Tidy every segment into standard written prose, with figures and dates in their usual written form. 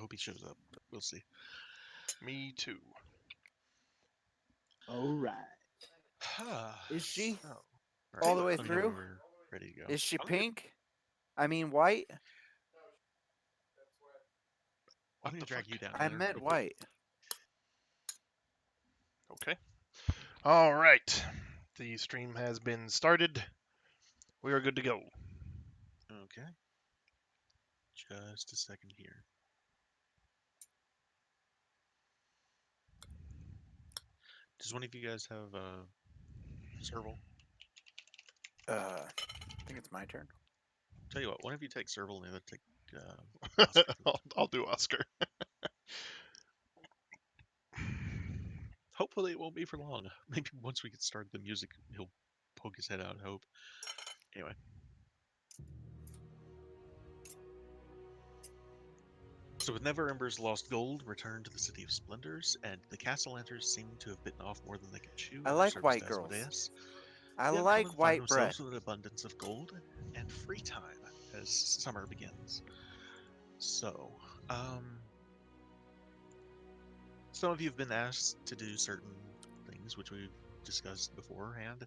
hope he shows up, but we'll see. Me too. All right. Is she So, all right, the way let me know when through? we're ready to go. Is she I'm good. pink? I mean white? I'm What gonna the fuck? drag you down I there meant real quick. white. Okay. All right. The stream has been started. We are good to go. Okay, just a second here. Does one of you guys have serval? I think it's my turn. Tell you what, one of you take serval and the other take Oscar for I'll, this. I'll do Oscar. Hopefully, it won't be for long. Maybe once we get started the music, he'll poke his head out. I hope. Anyway. So with Never Ember's lost gold returned to the City of Splendors, and the Castellanters seem to have bitten off more than they could chew I in their like service to white girls. Asmodeus, I the Uncommon like find white bread. themselves with an abundance of gold and free time as summer begins. So, some of you have been asked to do certain things, which we've discussed beforehand.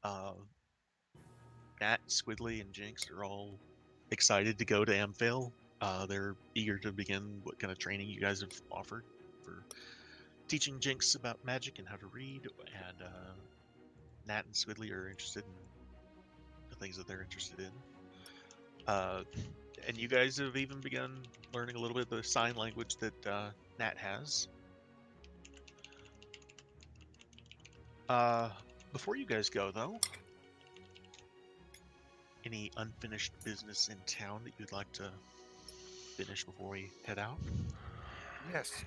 Uh, Nat, Squidly, and Jinx are all excited to go to Amphale. They're eager to begin what kind of training you guys have offered for teaching Jinx about magic and how to read, and Nat and Squidly are interested in the things that they're interested in. And you guys have even begun learning a little bit of the sign language that Nat has. Uh, Before you guys go, though, any unfinished business in town that you'd like to finish before we head out? Yes.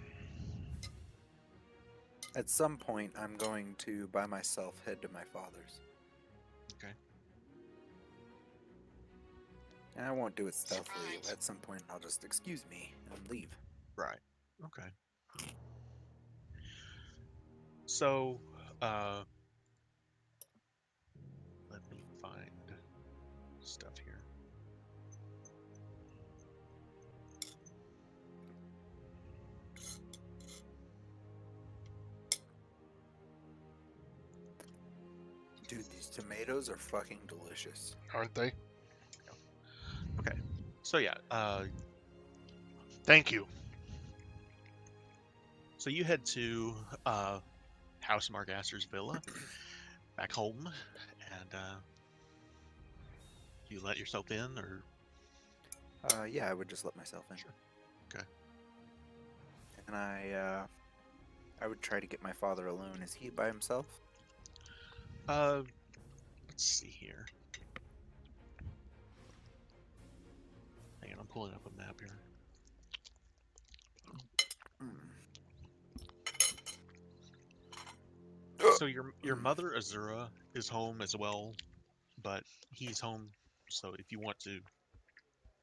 At some point, I'm going to, by myself, head to my father's. Okay. And I won't do it stealthily. At some point, I'll just excuse me and leave. Right. Okay. So, let me find stuff here. Dude, these tomatoes are fucking delicious. Aren't they? Okay. So yeah, Thank you. so you head to House Margasser's villa back home, and you let yourself in, or Yeah, I would just let myself in. Sure. Okay. And I would try to get my father alone. Is he by himself? Let's see here. Hang on, I'm pulling up a map here. So your mother Azura is home as well, but he's home. So if you want to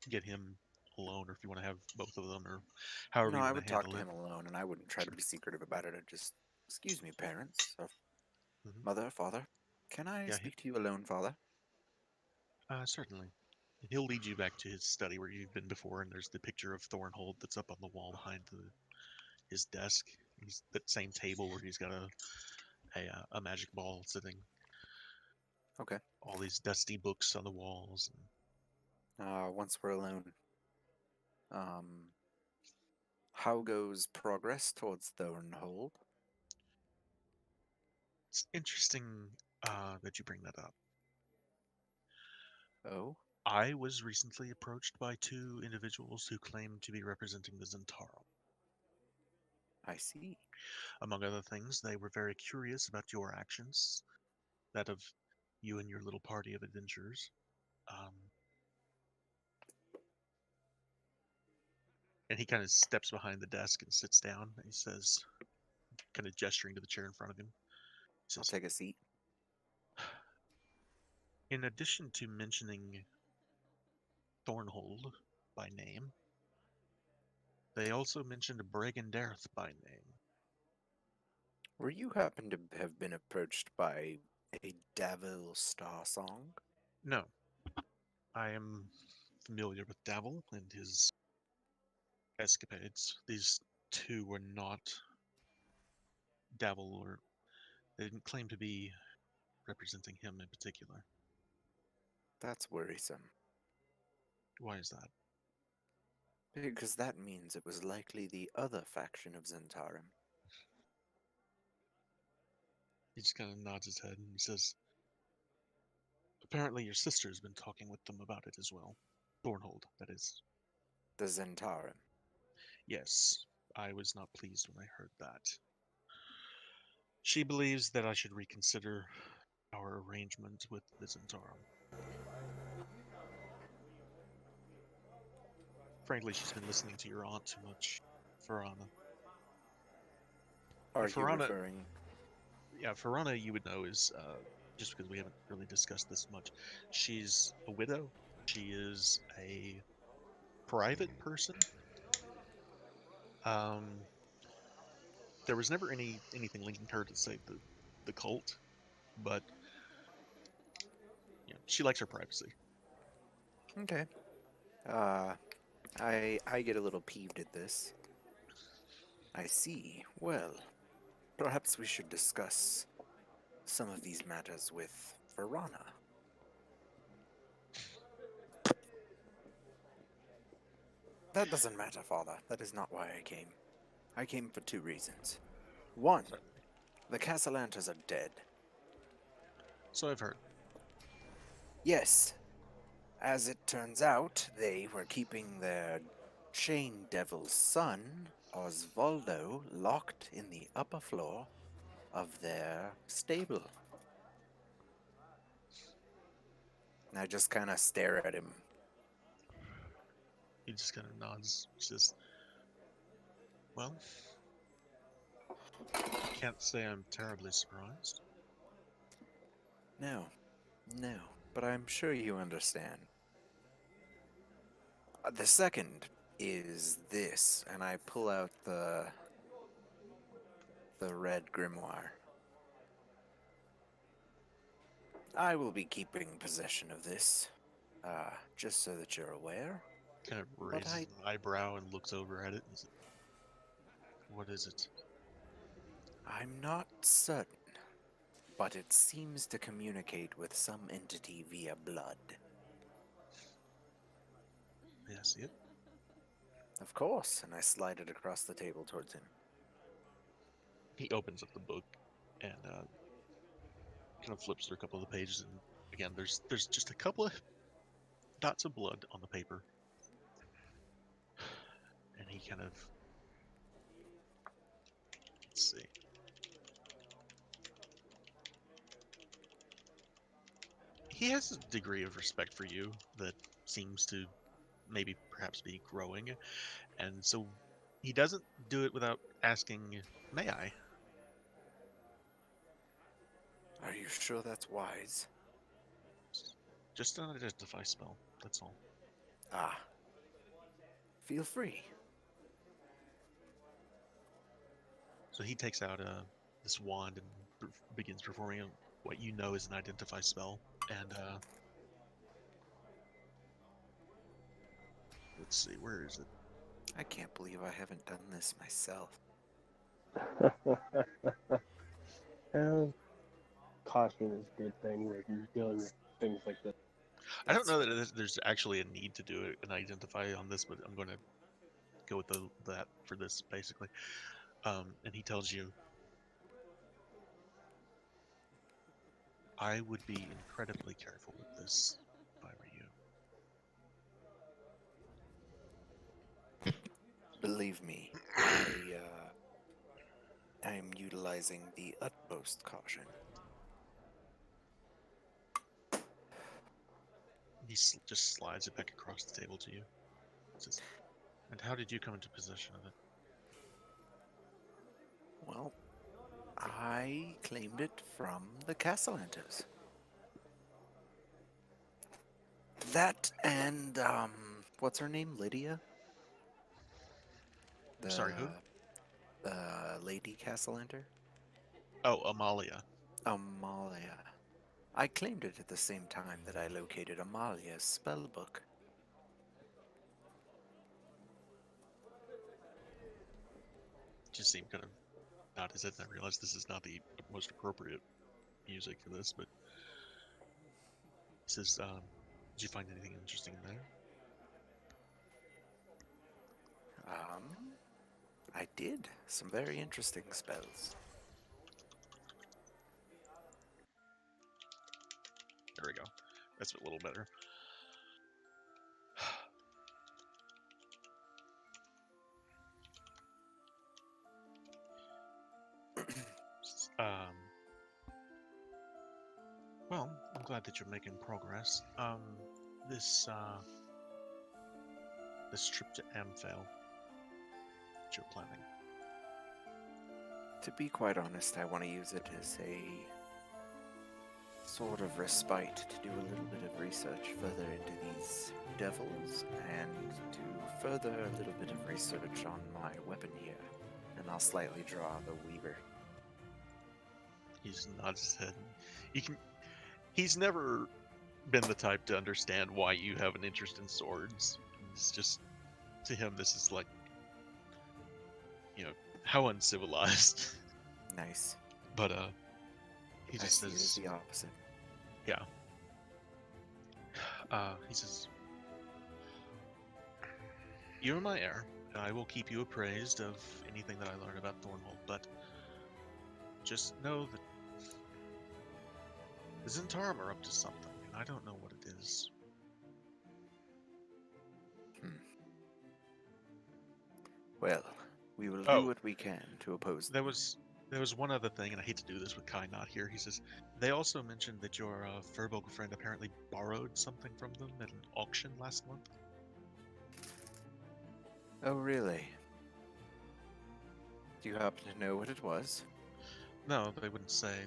get him alone, or if you want to have both of them, or however No, you I want to would talk handle to it. him alone, and I wouldn't try to Sure. be secretive about it. I'd just, excuse me, parents, or Mhm. mother, father. Can I Yeah, speak to you alone, father? certainly. He'll lead you back to his study where you've been before, and there's the picture of Thornhold that's up on the wall behind his desk. He's that same table where he's got a magic ball sitting. Okay. All these dusty books on the walls. Once we're alone, um, how goes progress towards Thornhold? It's interesting that you bring that up. Oh, I was recently approached by two individuals who claim to be representing the Zentaro. I see. Among other things, they were very curious about your actions, that of you and your little party of adventurers. Um, and he kind of steps behind the desk and sits down. And he says, kind of gesturing to the chair in front of him, he I'll says, take a seat. in addition to mentioning Thornhold by name, they also mentioned Bregenderth by name. Were you happen to have been approached by a Davil Star Song? No, I am familiar with Davil and his escapades. These two were not Davil, or they didn't claim to be representing him in particular. That's worrisome, Why is that? because that means it was likely the other faction of Zentarum. He just kind of nods his head and he says, apparently your sister's been talking with them about it as well. Thornhold, that is. The Zentarum. Yes, I was not pleased when I heard that. She believes that I should reconsider our arrangement with the Zentarum. Frankly, she's been listening to your aunt too much, Farana. Are you Farana, referring? yeah, Farana, you would know is just because we haven't really discussed this much. She's a widow. She is a private person. Um, there was never anything linking her to say the cult, but she likes her privacy. Okay. I get a little peeved at this. I see. Well, perhaps we should discuss some of these matters with Verana. That doesn't matter, Father. That is not why I came. I came for two reasons. One, the Castellantas are dead. So I've heard. Yes, as it turns out, they were keeping their chain devil's son, Osvaldo, locked in the upper floor of their stable. And I just kind of stare at him. He just kind of nods. Says, "Well, can't say I'm terribly surprised." No, no, but I'm sure you understand. The second is this, and I pull out the red grimoire. I will be keeping possession of this, just so that you're aware. Kind of But raises an eyebrow and looks over at it and says, "What is it?" I'm not certain, but it seems to communicate with some entity via blood. May I see it? Of course, and I slide it across the table towards him. He opens up the book and kind of flips through a couple of the pages, and again, there's just a couple of dots of blood on the paper, and he kind of, let's see. He has a degree of respect for you that seems to maybe perhaps be growing, and so he doesn't do it without asking, "May I?" Are you sure that's wise? Just an identify spell, that's all. Ah, feel free. So he takes out this wand and begins performing what you know is an identify spell. And let's see, where is it? I can't believe I haven't done this myself. Well, caution is a good thing when you're dealing with things like this. I don't know that there's actually a need to do an identify on this, but I'm going to go with that for this basically. And he tells you, I would be incredibly careful with this if I were you. Believe me, I am utilizing the utmost caution. He just slides it back across the table to you. Says, and how did you come into possession of it? Well, I claimed it from the Castellantas. That and, what's her name? Lydia? Sorry, who? Lady Castellanter? Oh, Amalia. Amalia. I claimed it at the same time that I located Amalia's spellbook. just seemed kind of not as it. And I realized this is not the most appropriate music for this, but he says, "Did you find anything interesting in there?" I did. Some very interesting spells. There we go. That's a little better. Well, I'm glad that you're making progress. This trip to Amphel that you're planning. To be quite honest, I want to use it as a sort of respite to do a little bit of research further into these devils and to further a little bit of research on my weapon here. And I'll slightly draw the weaver. He just nods his head. He's never been the type to understand why you have an interest in swords. It's just, to him, this is like, how uncivilized. Nice. But he I just see it as says, the opposite. yeah. He says, "You're my heir. I will keep you appraised of anything that I learn about Thornhold, but just know that the Zentarum are up to something, and I don't know what it is." Well, we will Oh. do what we can to oppose There them. was one other thing, and I hate to do this with Kai not here. He says, they also mentioned that your Furbolg friend apparently borrowed something from them at an auction last month. Oh, really? Do you happen to know what it was? No, they wouldn't say.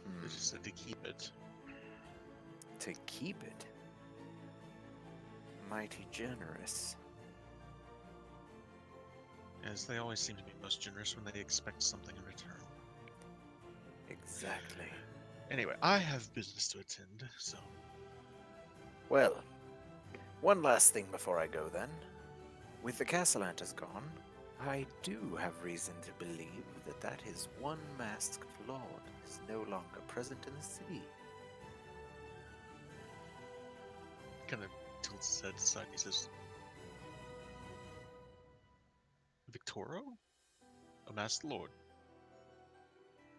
Hmm. They just said to keep it. To keep it? Mighty generous. As they always seem to be most generous when they expect something in return. Exactly. Anyway, I have business to attend, so... Well, one last thing before I go then. With the Castellantas gone, I do have reason to believe that his one masked lord is no longer present in the city. Kind of tilts his head aside. He says, "Victoro? A masked lord?"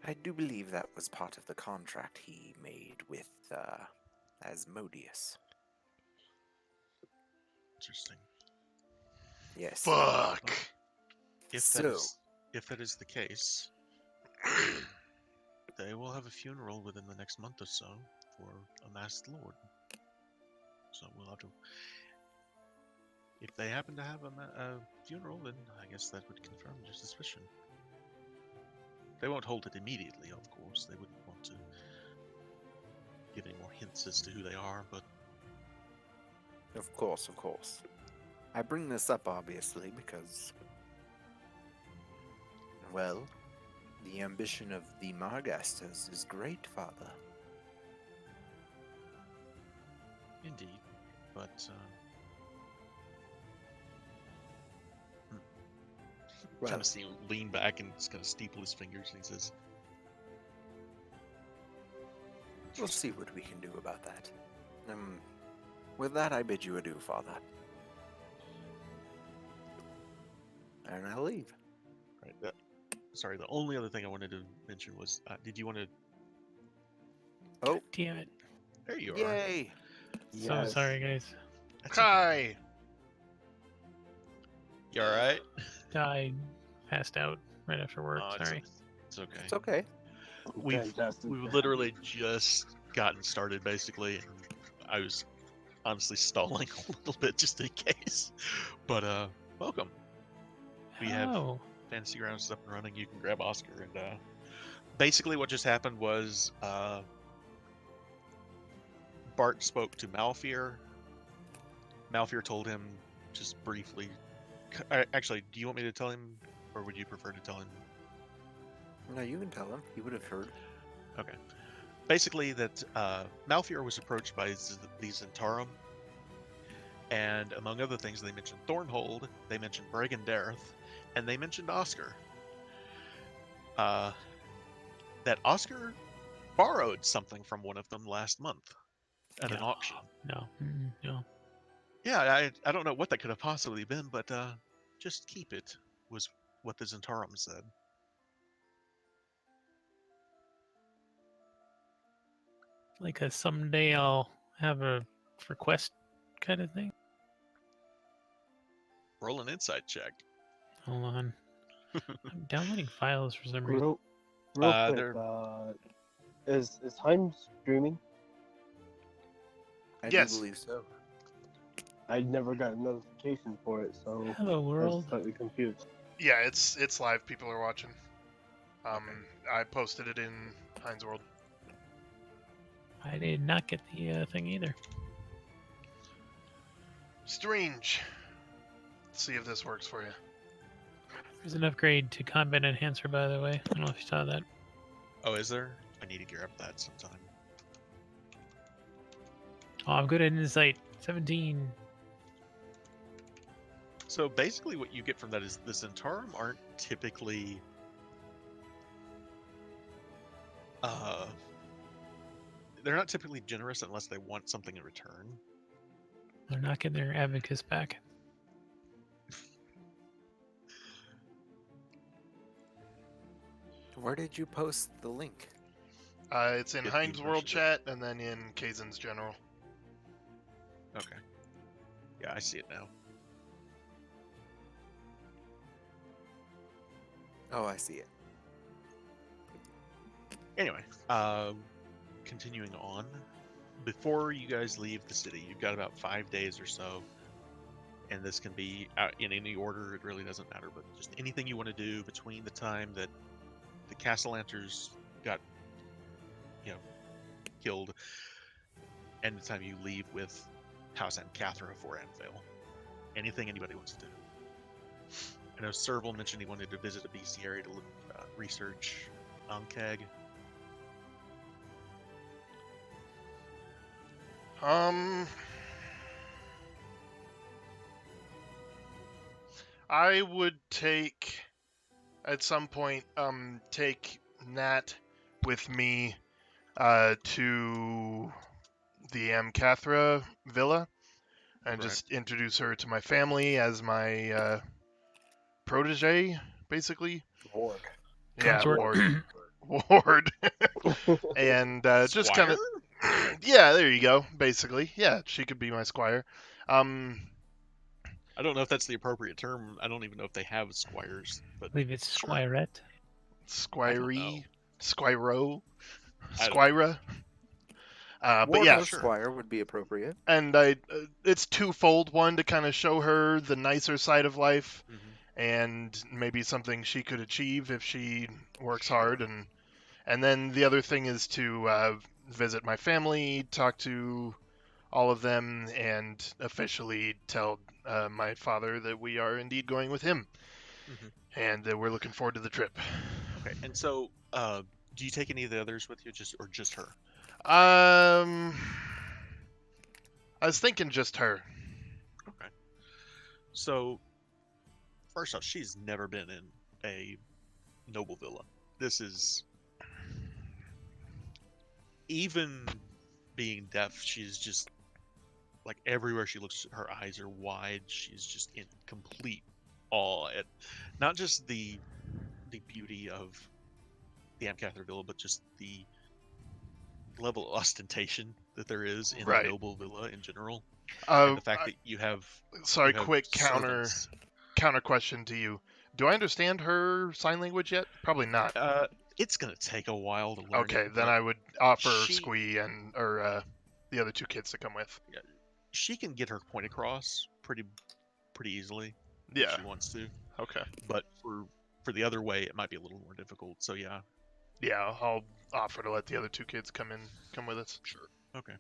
I do believe that was part of the contract he made with, Asmodeus. Interesting. Yes. Fuck. If that is the case, they will have a funeral within the next month or so for a masked lord. So we'll have to. If they happen to have a funeral, then I guess that would confirm your suspicion. They won't hold it immediately, of course. They wouldn't want to give any more hints as to who they are, but Of course, of course. I bring this up, obviously, because, well, the ambition of the Margasters is great, Father. indeed. But Well, kind of see him lean back and just kind of steeple his fingers, and he says, we'll see what we can do about that. With that, I bid you adieu, Father. And I'll leave. Right. Sorry, the only other thing I wanted to mention was, did you want to... Oh, Damn it. There you are. yay! So Yes. sorry, guys. That's okay. Kai. You alright? I passed out right after work. Oh, Sorry. It's okay. It's okay. We've Fantastic. literally just gotten started, basically, and I was honestly stalling a little bit just in case. But welcome. We have Oh, Fantasy Grounds is up and running. You can grab Oscar, and basically what just happened was Bart spoke to Malfear. Malfear told him just briefly. Actually, do you want me to tell him, or would you prefer to tell him? No, you can tell him. He would have heard. Okay. Basically, that Malfear was approached by the Zentarum, and among other things, they mentioned Thornhold, they mentioned Bragendareth, and they mentioned Oscar. That Oscar borrowed something from one of them last month at an No. auction. No. No. Yeah, I don't know what that could have possibly been, but just keep it, was what the Zentarum said. Like a someday I'll have a request kind of thing. Roll an insight check. Hold on. I'm downloading files for some reason. Real quick, they're- is Heim streaming? I Yes. do believe so. I never got a notification for it, so Hello I was world. slightly confused. Yeah, it's live. People are watching. I posted it in Heinz World. I did not get the thing either. Strange. Let's see if this works for you. There's an upgrade to combat enhancer, by the way. I don't know if you saw that. Oh, is there? I need to grab that sometime. Oh, I'm good at insight. 17. So basically what you get from that is the Zentarum aren't typically they're not typically generous unless they want something in return. They're not getting their abacus back. Where did you post the link? It's in Get Heinz the World version. chat and then in Kazen's general. Okay. Yeah, I see it now. Oh, I see it. Anyway, continuing on. Before you guys leave the city, you've got about 5 days or so, and this can be in any order. It really doesn't matter, but just anything you want to do between the time that the Castellanters got, killed, and the time you leave with House Ancathra for Anvil. Anything anybody wants to do. I know Serval mentioned he wanted to visit a bestiary to research Ankeg. I would at some point, take Nat with me to the Amcathra villa and Right. just introduce her to my family as my protege, basically. Ward. Yeah, Consort. Ward. And just kind of, yeah, there you go. Basically, yeah, she could be my squire. I don't know if that's the appropriate term. I don't even know if they have squires, I but believe it's sure. Squirette. Squirey, Squiro, I don't Squira. But Ward yeah, or sure. Squire would be appropriate. and it's twofold. One, to kind of show her the nicer side of life, Mhm. and maybe something she could achieve if she works Sure. hard, and then the other thing is to visit my family, talk to all of them, and officially tell my father that we are indeed going with him, Mhm. and that we're looking forward to the trip. Okay, and so do you take any of the others with you, just her? I was thinking just her. Okay. So first off, she's never been in a noble villa. This is, even being deaf, she's just like everywhere she looks, her eyes are wide. She's just in complete awe at not just the beauty of the Amcathra villa, but just the level of ostentation that there is in Right. a noble villa in general, Uh, and the fact that you have sorry, you have quick servants. counter question to you. Do I understand her sign language yet? Probably not. It's gonna take a while to learn. Okay, it, then but I would offer she- Squee or the other two kids to come with. she can get her point across pretty easily if Yeah. she wants to. Okay. But for the other way, it might be a little more difficult. So yeah, Yeah, I'll offer to let the other two kids come with us. sure, okay.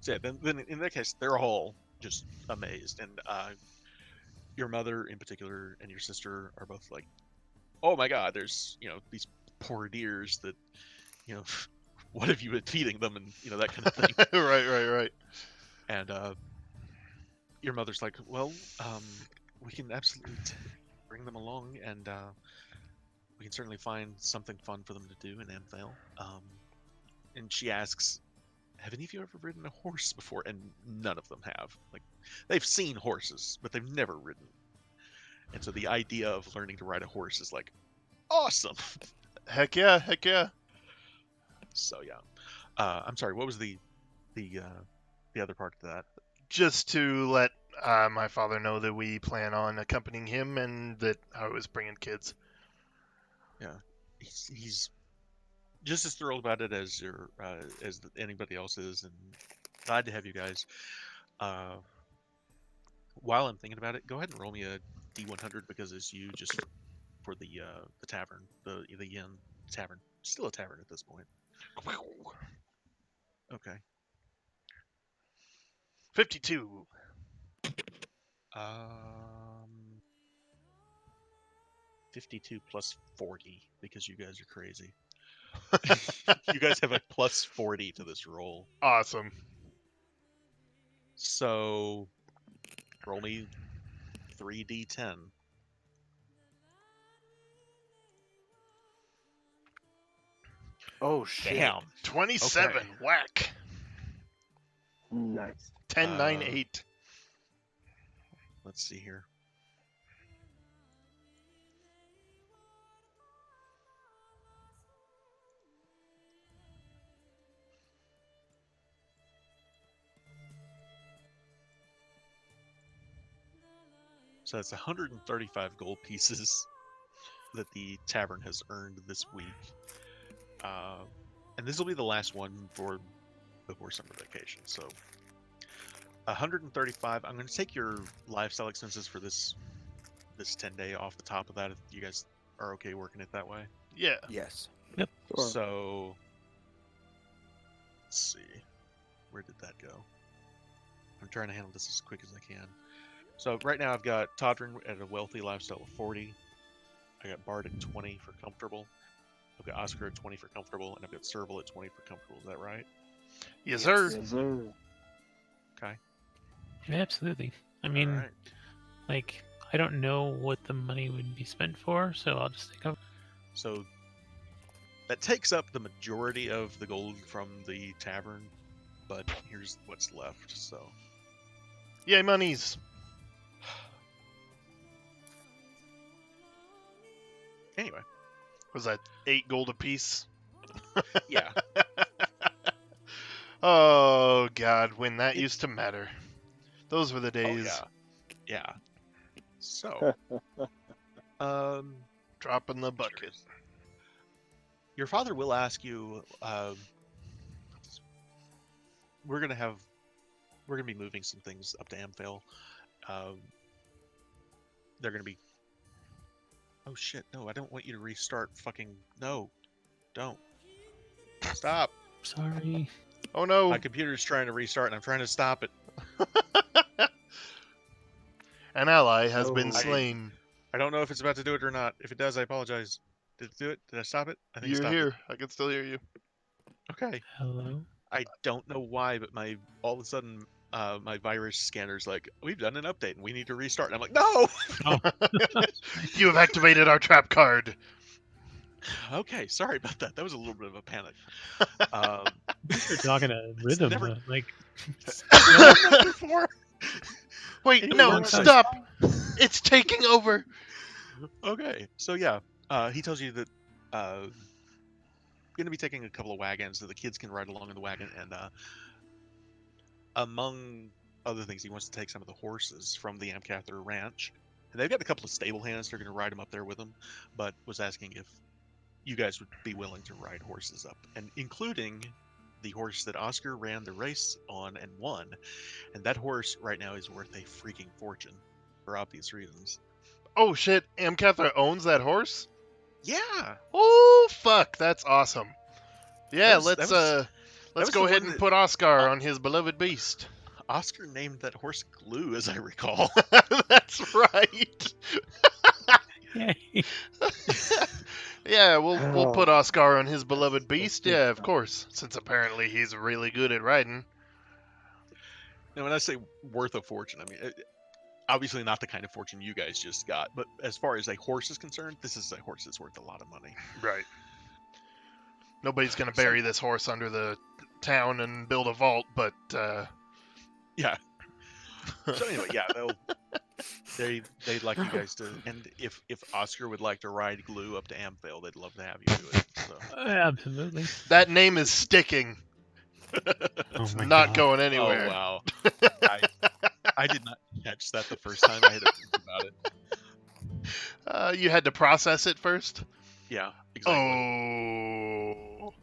So yeah, then in that case, they're all just amazed, and your mother in particular and your sister are both like, "Oh my God, there's these poor deers that what have you been feeding them?" and that kind of thing. right. And your mother's like, "Well, we can absolutely bring them along, and we can certainly find something fun for them to do in Amphale. And she asks, have any of you ever ridden a horse before? And none of them have. Like, they've seen horses, but they've never ridden. And so the idea of learning to ride a horse is like, awesome. Heck yeah, heck yeah. So yeah. I'm sorry, what was the other part to that? Just to let my father know that we plan on accompanying him and that I was bringing kids. Yeah, he's just as thrilled about it as anybody else is, and glad to have you guys. While I'm thinking about it, go ahead and roll me a D100 because it's you just for the tavern, the inn tavern, still a tavern at this point. Okay. 52. 52 plus 40 because you guys are crazy. You guys have a plus 40 to this roll. Awesome. So roll me 3d10. Oh shit! Damn. 27. Okay. Whack. Nice. 10, 9, 8. Let's see here. So that's 135 gold pieces that the tavern has earned this week. And this will be the last one before summer vacation. So 135. I'm going to take your lifestyle expenses for this 10-day off the top of that if you guys are okay working it that way. Yeah. Yes. Sure. So let's see. Where did that go? I'm trying to handle this as quick as I can. So right now I've got Todrin at a wealthy lifestyle of 40. I got Bard at 20 for comfortable. I've got Oscar at 20 for comfortable, and I've got Serval at 20 for comfortable. Is that right? Yes, sir. Yes, sir. Okay. Yeah, absolutely. I mean, All right. like, I don't know what the money would be spent for, so I'll just think of. So that takes up the majority of the gold from the tavern, but here's what's left. So Yay, monies. anyway, Was that 8 gold apiece? yeah. Oh, God, when that used to matter. Those were the days. Oh, yeah. Yeah. So, Dropping the bucket. your father will ask you. We're gonna be moving some things up to Amphale. They're gonna be. Oh shit! No, I don't want you to restart. Fucking no! Don't stop. Sorry. Oh, no. My computer's trying to restart, and I'm trying to stop it. An ally has been Oh. slain. I don't know if it's about to do it or not. If it does, I apologize. Did it do it? Did I stop it? I think I You're stopped here. it. I can still hear you. Okay. Hello. I don't know why, but all of a sudden my virus scanner's like, we've done an update and we need to restart. And I'm like, no. You have activated our trap card. Okay, sorry about that. That was a little bit of a panic. You're talking a rhythm, never- like. Before. Wait, It no, works. stop. It's taking over. Okay, so yeah, he tells you that going to be taking a couple of wagons so the kids can ride along in the wagon, and among other things, he wants to take some of the horses from the Amcather Ranch, and they've got a couple of stable hands. They're going to ride them up there with them, but was asking if you guys would be willing to ride horses up, and including the horse that Oscar ran the race on and won, and that horse right now is worth a freaking fortune for obvious reasons. Oh, shit. Amcathra owns that horse? Yeah. Oh, fuck. That's awesome. Yeah, That was let's the go ahead one and that- put Oscar on his beloved beast. Oscar named that horse Glue, as I recall. That's right. Yay. Yeah, we'll put Oh, Oscar on his beloved that's beast. good Yeah, of stuff. course. Since apparently he's really good at riding. Now, when I say worth a fortune, I mean obviously not the kind of fortune you guys just got, but as far as a horse is concerned, this is a horse that's worth a lot of money. Right. Nobody's gonna So- bury this horse under the town and build a vault, but Yeah. So anyway, yeah, they'd like you guys to, and if Oscar would like to ride Glue up to Amphale, they'd love to have you do it. So. Absolutely. that name is sticking. It's my not God. going Oh anywhere. wow! I did not catch that the first time I had to think about it. You had to process it first? Yeah, exactly. Oh.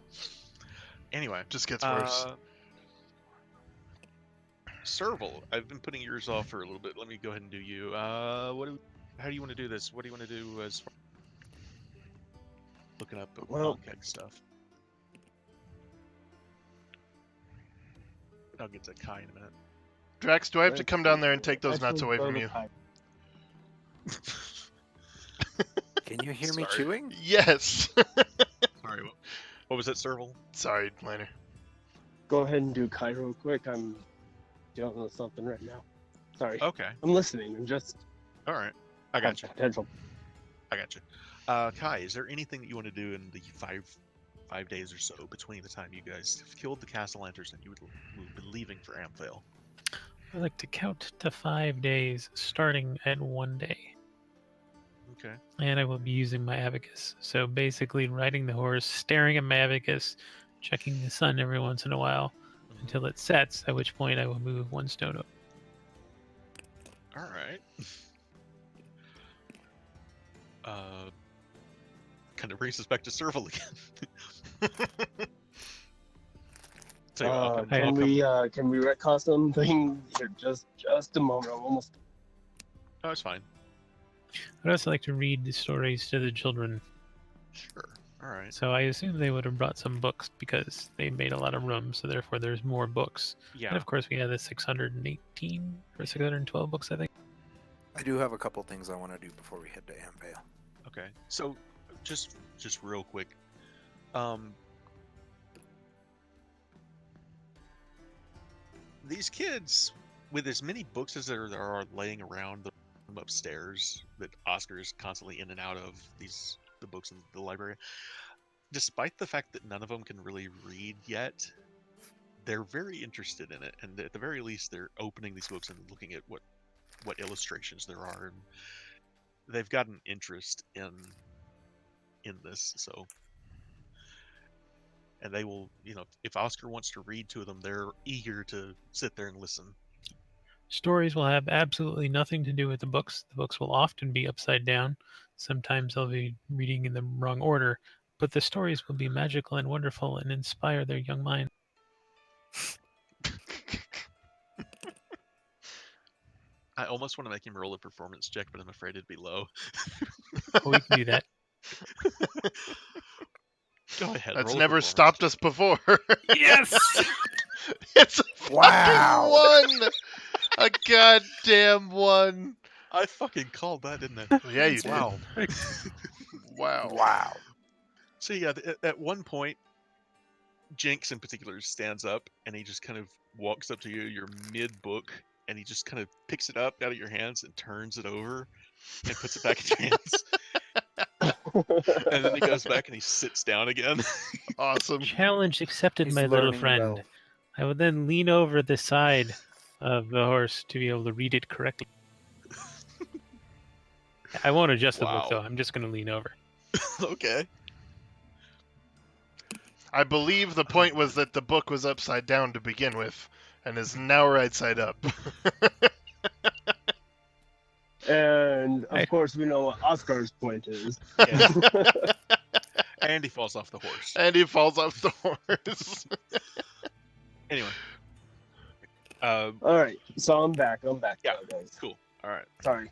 Anyway, Just gets worse. Serval, I've been putting yours off for a little bit. Let me go ahead and do you. How do you want to do this? What do you want to do as far looking up Well- keg stuff? I'll get to Kai in a minute. Drax, do I have to come down there and take those nuts Actually, away go from to you? Kai. Can you hear me Sorry. chewing? Yes. Sorry, what was it, Serval? Sorry, Liner. Go ahead and do Kai real quick. I'm dealing with something right now. Sorry. Okay, I'm listening. I'm just all right, I got you. potential. I got you. Kai, is there anything that you want to do in the five days or so between the time you guys have killed the Castellanters and you would be leaving for Amphale? I'd like to count to 5 days, starting at 1 day. Okay. And I will be using my abacus. So basically, riding the horse, staring at my abacus, checking the sun every once in a while Mhm. until it sets, at which point I will move 1 stone over. All right. Kind of brings us back to Serval again. So I'll Can we retcon something here? Just a moment. I'm almost. Oh, it's fine. I'd also like to read the stories to the children. Sure. All right. So I assume they would have brought some books because they made a lot of room, so therefore there's more books. Yeah. And of course we have the 618 or 612 books, I think. I do have a couple things I want to do before we head to Amphale. Okay. So, just real quick, these kids, with as many books as there are laying around the room upstairs that Oscar is constantly in and out of the books in the library, despite the fact that none of them can really read yet, they're very interested in it, and at the very least, they're opening these books and looking at what illustrations there are, and they've got an interest in this. So, and they will, if Oscar wants to read to them, they're eager to sit there and listen. Stories will have absolutely nothing to do with the books. The books will often be upside down. Sometimes they'll be reading in the wrong order, but the stories will be magical and wonderful and inspire their young mind. I almost want to make him roll a performance check, but I'm afraid it'd be low. Oh, we can do that. Go ahead. That's roll a never performance stopped check. us before. Yes! It's a Wow! fucking 1! A goddamn 1! I fucking called that, didn't I? Yeah, you did. Wow. Wow. Wow! So yeah, at one point, Jinx in particular stands up and he just kind of walks up to you. You're mid book, and he just kind of picks it up out of your hands and turns it over and puts it back in your hands. And then he goes back and he sits down again. Awesome. Challenge accepted, He's my little learning friend. well. I will then lean over the side of the horse to be able to read it correctly. I won't adjust the book, Wow. though. I'm just going to lean over. Okay. I believe the point was that the book was upside down to begin with, and is now right side up. And of Hey. course, we know what Oscar's point is. And he falls off the horse. And he falls off the horse. Anyway. All right, so I'm back. Yeah. Now, guys. Cool. All right. Sorry.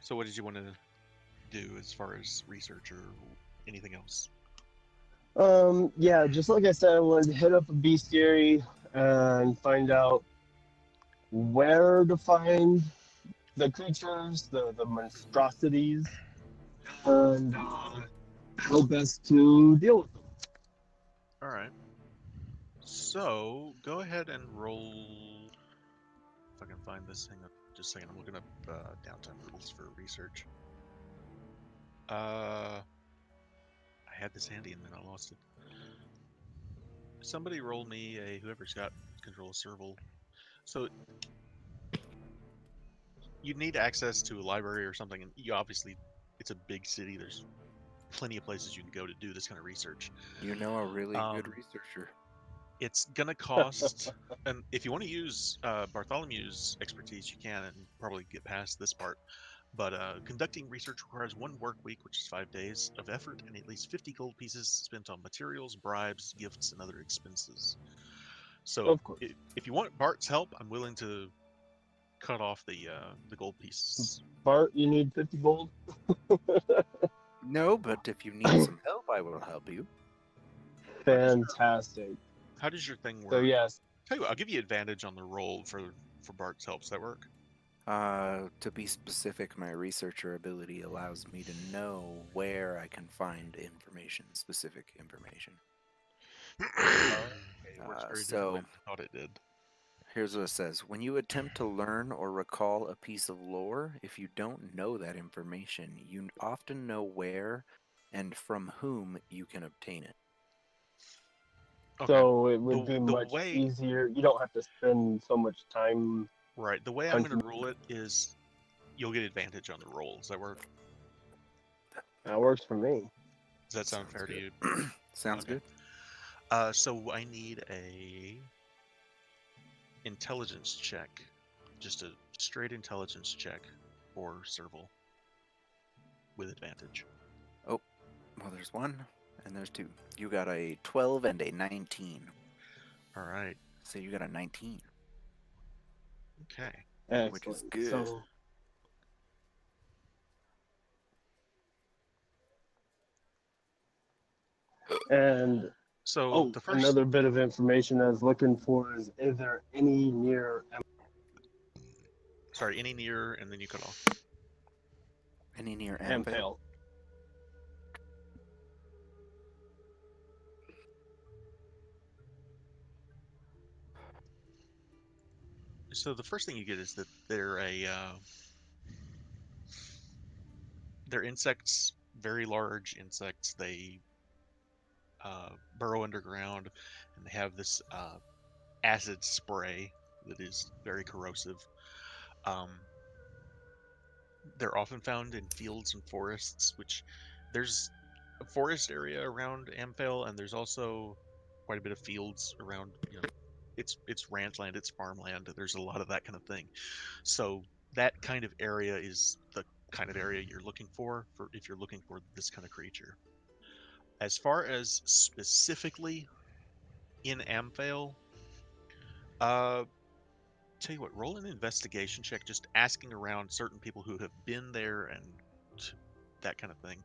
So what did you want to do as far as research or anything else? Yeah, just like I said, I wanted to hit up a bestiary and find out where to find the creatures, the monstrosities, and how best to deal with them. All right. So go ahead and roll. If I can find this, hang on just a second. I'm looking up downtime rules for research. I had this handy and then I lost it. Somebody roll me a whoever's got control of serval. So you need access to a library or something, and you obviously it's a big city. There's plenty of places you can go to do this kind of research. You know a really good Um, researcher. It's gonna cost, and if you want to use Bartholomew's expertise, you can, and probably get past this part. But conducting research requires 1 work week, which is 5 days of effort, and at least 50 gold pieces spent on materials, bribes, gifts, and other expenses. So Of course. if you want Bart's help, I'm willing to cut off the gold pieces. Bart, you need 50 gold? No, but if you need some help, I will help you. Fantastic. How does your thing work? So, yes. Tell you what, I'll give you advantage on the roll for Bart's help. Does that work? To be specific, my researcher ability allows me to know where I can find information, specific information. It works very differently so- than I thought it did. Here's what it says. When you attempt to learn or recall a piece of lore, if you don't know that information, you often know where and from whom you can obtain it. Okay. So it would The- be the much way- easier. You don't have to spend so much time. Right. The way I'm going to Hunting. rule it is you'll get advantage on the roll. Does that work? That works for me. Does that sound Sounds fair to good. you? Sounds Okay. good. So I need a intelligence check. Just a straight intelligence check for Serval with advantage. Well, there's 1 and there's 2. You got a 12 and a 19. All right. So you got a 19. Okay. Excellent. Which is good. So, and So the first. another bit of information I was looking for is there any near Sorry, any near, and then you cut off. Any near Ampale? Ampale? So the first thing you get is that they're insects, very large insects. They burrow underground, and they have this acid spray that is very corrosive. They're often found in fields and forests, which there's a forest area around Amphale, and there's also quite a bit of fields around. It's ranch land, it's farmland. There's a lot of that kind of thing. So that kind of area is the kind of area you're looking for if you're looking for this kind of creature. As far as specifically in Amphale, tell you what, roll an investigation check, just asking around certain people who have been there and that kind of thing.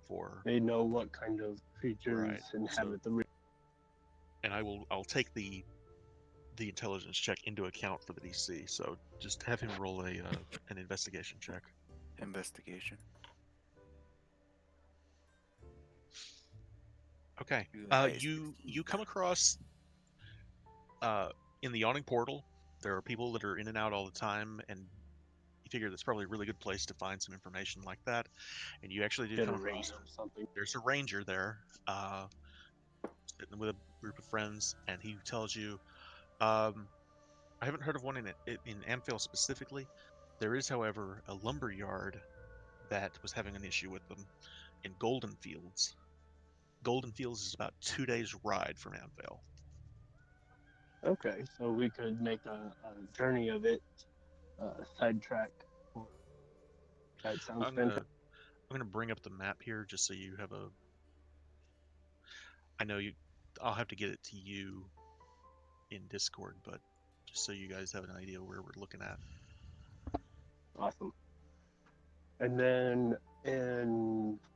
For They know what kind of creatures Right, inhabit so- the region. and I'll take the intelligence check into account for the DC. So just have him roll an investigation check. Investigation. Okay. Nice. You come across in the yawning portal. There are people that are in and out all the time, and you figure that's probably a really good place to find some information like that. And you actually do Get a come across. ranger or something. There's a ranger there, sitting with a group of friends, and he tells you, I haven't heard of one in Amphale specifically. There is, however, a lumber yard that was having an issue with them in Golden Fields. Golden Fields is about 2 days' ride from Amphale. Okay, so we could make a journey of it, sidetrack. That sounds I'm fantastic. gonna bring up the map here just so you have a. I know you. I'll have to get it to you in Discord, but just so you guys have an idea where we're looking at. Awesome. And then,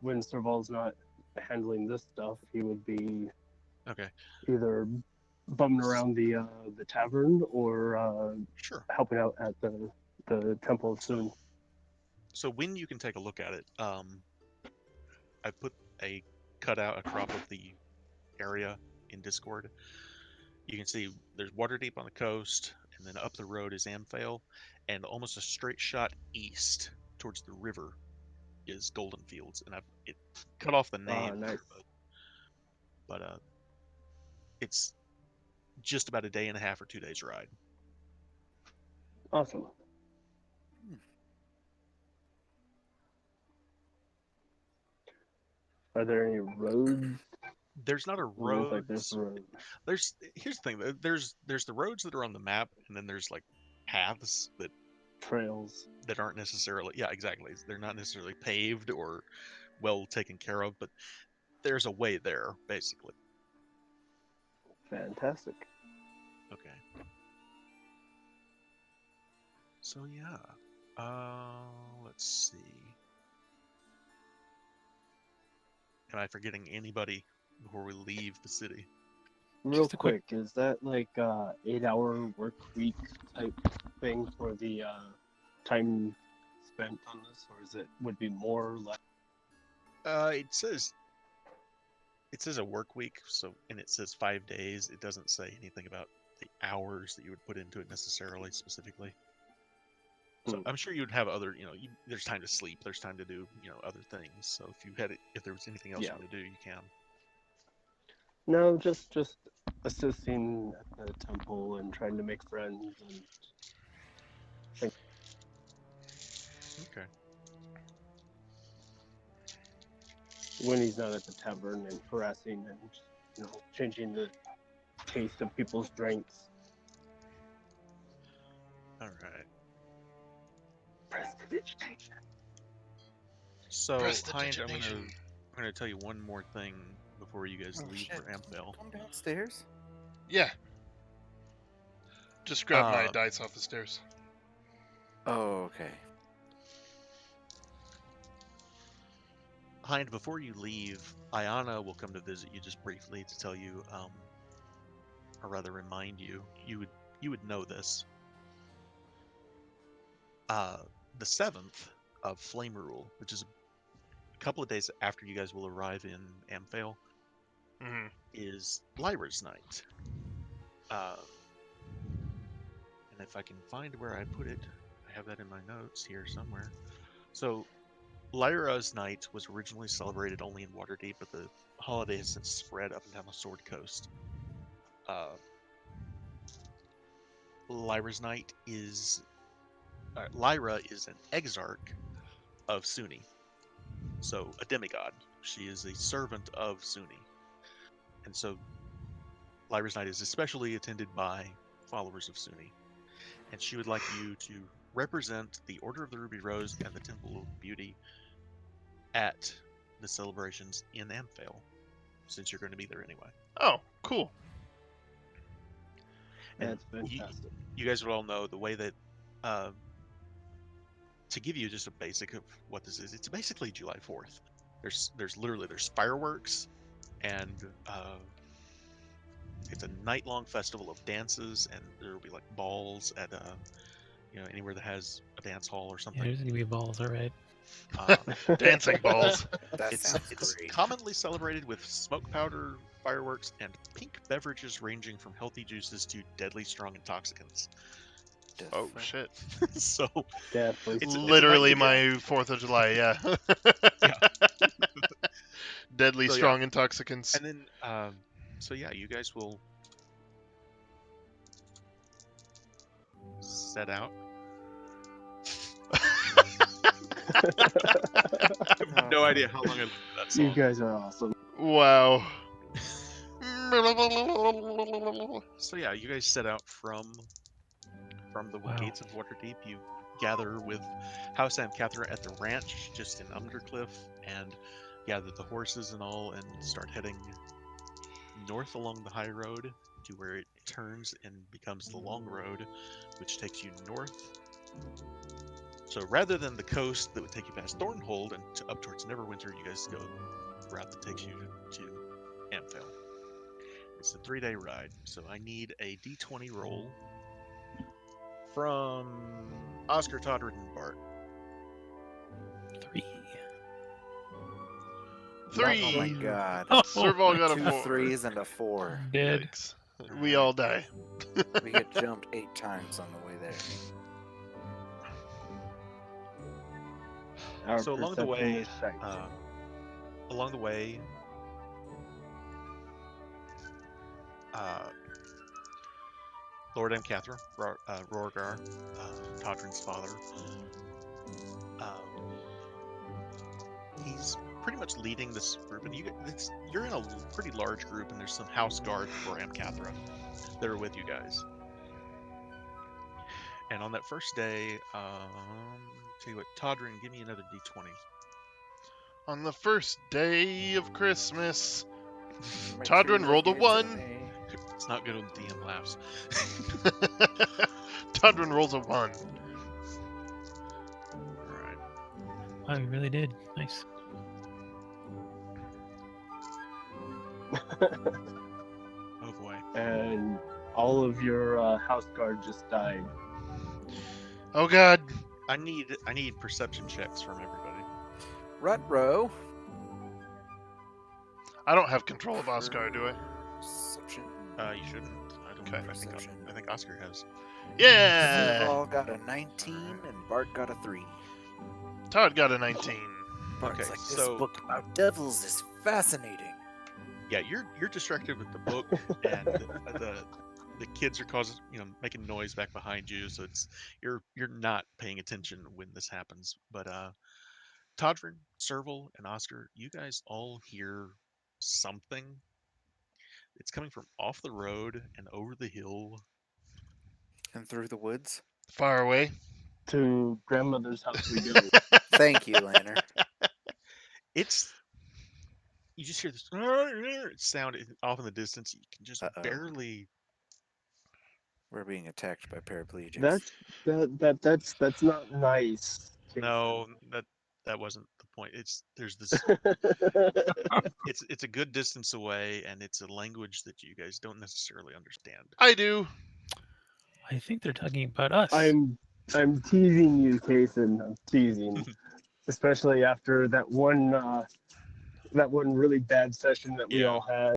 when Serval's not handling this stuff, he would be Okay. either bumming around the tavern or Sure. helping out at the Temple of Soon. So when you can take a look at it, I put a crop of the area in Discord. You can see there's Waterdeep on the coast, and then up the road is Amphale, and almost a straight shot east towards the river is Golden Fields, and it cut off the name nice. here, but it's just about a day and a half or 2 days ride. Awesome. Are there any roads? There's not a It looks road. like there's a road. Here's the thing. There's the roads that are on the map, and then there's like paths Trails. that aren't necessarily, yeah, exactly. They're not necessarily paved or well taken care of, but there's a way there, basically. Fantastic. Okay. So yeah. Let's see. Am I forgetting anybody before we leave the city? Real Just a quick- quick, is that like 8-hour work week type thing for the time spent on this, or is it would be more or less? It says a work week, so, and it says 5 days. It doesn't say anything about the hours that you would put into it necessarily, specifically. So I'm sure you'd have other, there's time to sleep, there's time to do, other things. So if there was anything else you want to do, you can. No, just assisting at the temple and trying to make friends and Okay. when he's not at the tavern and harassing and changing the taste of people's drinks. All right. Prestidigitation. So, Hind, I'm Prestidigitation. gonna tell you one more thing before you guys Oh, leave shit. for Amphale. Come downstairs. Yeah. Just grab my Uh, dice off the stairs. Oh, okay. Hind, before you leave, Ayana will come to visit you just briefly to tell you, or rather remind you, you would know this. The 7th of Flame Rule, which is a couple of days after you guys will arrive in Amphale, Mm-hmm. is Lyra's night. And if I can find where I put it, I have that in my notes here somewhere. So, Lyra's night was originally celebrated only in Waterdeep, but the holiday has since spread up and down the Sword Coast. Lyra's night is Lyra is an exarch of Sunni, so a demigod. She is a servant of Sunni, and so Lyra's night is especially attended by followers of Sunni, and she would like you to represent the Order of the Ruby Rose and the Temple of Beauty at the celebrations in Amphale, since you're going to be there anyway. Oh, cool. And That's fantastic. you guys would all know the way that, to give you just a basic of what this is, it's basically July 4th. There's fireworks, and it's a night-long festival of dances, and there will be like balls at anywhere that has a dance hall or Yeah, something. there's gonna be balls, all right. Dancing balls. That It's sounds great. commonly celebrated with smoke powder, fireworks, and pink beverages ranging from healthy juices to deadly strong intoxicants. The Oh fuck? shit! So Definitely. It's a night Literally to my 4th of July. Yeah. Deadly So, yeah. strong intoxicants. and then so yeah, you guys will set out. I have no idea how long I listened to that You song. guys are awesome. Wow. So yeah, you guys set out from the Wow. gates of Waterdeep. You gather with House and Catherine at the ranch just in Undercliff, and gather the horses and all, and start heading north along the high road to where it turns and becomes the long road, which takes you north. So rather than the coast that would take you past Thornhold and up towards Neverwinter, you guys go the route that takes you to Amphale. It's a 3-day ride, so I need a D20 roll from Oscar, Toddred, and Bart. 3. 3. Oh my god. Oh, Serval got a 2 4. 3s and a 4. Dead. Yikes. We all die. We get jumped 8 times on the way there. Our So along the perception way, is sight. along the way, Lord M. Catherine, Rorgar, Todrin's father, he's pretty much leading this group, and you're in a pretty large group, and there's some house guard for M. Catherine that are with you guys. And on that first day, tell you what, Todrin, give me another D20. On the first day of Christmas, Make Todrin sure rolled a it's 1. It's not good when the DM laughs. Todrin rolls a 1. All right. Oh, you really did. Nice. Oh boy. And all of your house guard just died. Oh god. I need perception checks from everybody. Rutro. I don't have control of Oscar, do I? Perception. You shouldn't. I don't. Okay. I think Oscar has. Yeah! Serval got a 19 and Bart got a 3. Todd got a 19. Bart's Okay, like, this so- book about devils is fascinating. Yeah, you're distracted with the book, and the kids are making noise back behind you, so you're not paying attention when this happens. But Todrin, Serval, and Oscar, you guys all hear something. It's coming from off the road and over the hill. And through the woods. Far away. To grandmother's house we go. Thank you, Lanner. You just hear this sound off in the distance. You can just Uh-oh. barely. We're being attacked by paraplegics. That's not nice. No, that wasn't the point. There's this. It's a good distance away, and it's a language that you guys don't necessarily understand. I do. I think they're talking about us. I'm teasing you, Kason. I'm teasing, especially after that one really bad session that we Yeah. all had.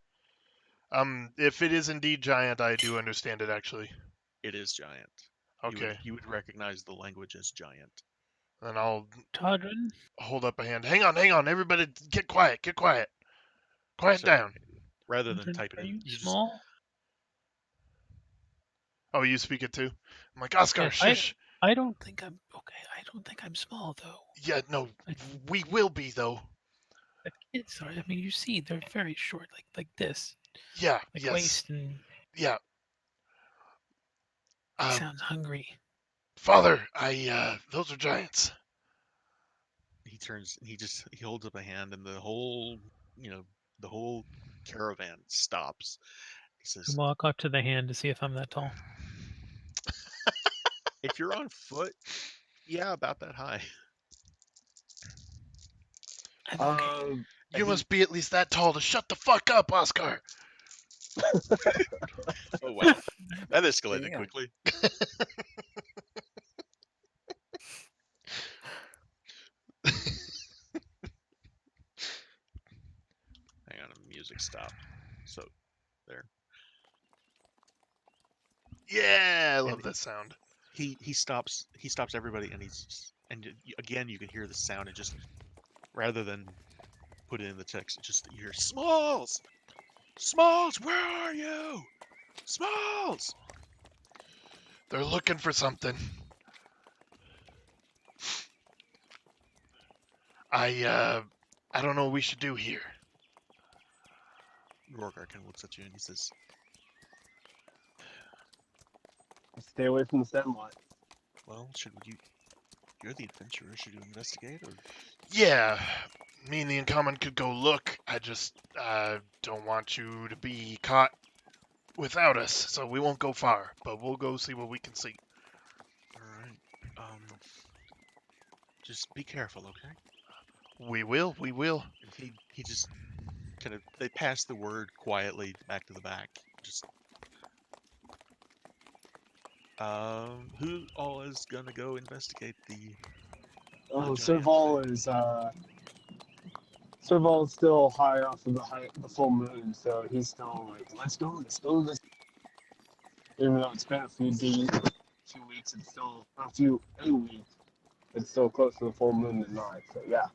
If it is indeed giant, I do understand it actually. It is giant. Okay. You would recognize the language as giant. Then I'll Todrin? hold up a hand. Hang on, everybody, get quiet, quiet So- down. Rather than Todrin, typing are it, you you just small? Oh, you speak it too? I'm like, Oscar, Yeah, shush. I don't think I'm okay. I don't think I'm small though. Yeah, no, I- we will be though. The kids are. I mean, you see, they're very short, like this, Yeah, like yes, waist, and yeah. he sounds hungry. Father, those are giants. he turns. He holds up a hand, and the whole caravan stops. He I says, walk up to the hand to see if I'm that tall. "If you're on foot, yeah, about that high." I'm okay. Um, You must be at least that tall to shut the fuck up, Oscar. Oh wow, that escalated Damn. quickly. Hang on, music stopped. So there. Yeah, I love And- that sound. He stops everybody, and again you can hear the sound, and just rather than put it in the text, you hear Smalls, where are you, Smalls? They're looking for something. I don't know what we should do here. Rorgar kind of looks at you and he says, stay away from the sandlot. "Well, you're the adventurer. Should you investigate or?" Yeah, me and the Uncommon could go look. I just don't want you to be caught without us, so we won't go far, but we'll go see what we can see. All right. Just be careful, okay? We will. And he just kind of, they pass the word quietly back to the back. Just who all is gonna go investigate the? Oh, giant Serval's still high off of the full moon, so he's still like, let's go. Even though it's been a few days, a few weeks, it's still a week. It's still close to the full moon than not. So yeah,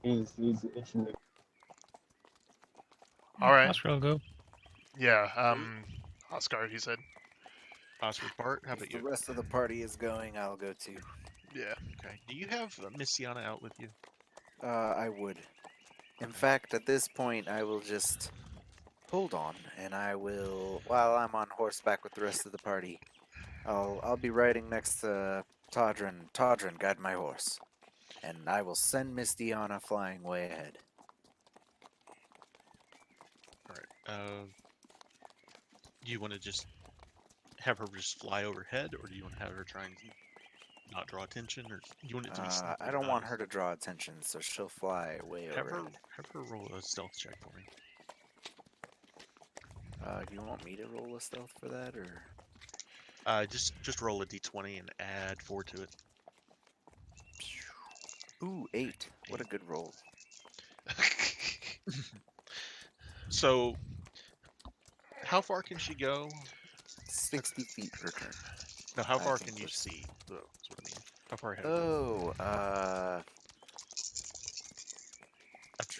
he's itching to. All right. Oscar will go. Yeah. Oscar, he said. Oscar, Bart, how If about the you? rest of the party is going, I'll go too. Yeah. Okay. Do you have Miss Sienna out with you? I would. In Okay. fact, at this point, I will just hold on, and I will, while I'm on horseback with the rest of the party, I'll be riding next to Todrin. Todrin, guide my horse, and I will send Miss Deanna flying way ahead. All right. Do you want to just have her just fly overhead, or do you want to have her try and not draw attention, or do you want it to be sneaky? I don't want her to draw attention, so she'll fly way Have her overhead. roll a stealth check for me. Do you want me to roll a stealth for that, or? Just roll a d20 and add 4 to it. Ooh, 8. What a good roll. So, how far can she go? 60 feet per turn. No, how I far think can you we're- see? Though, is what I mean. How far ahead? Oh,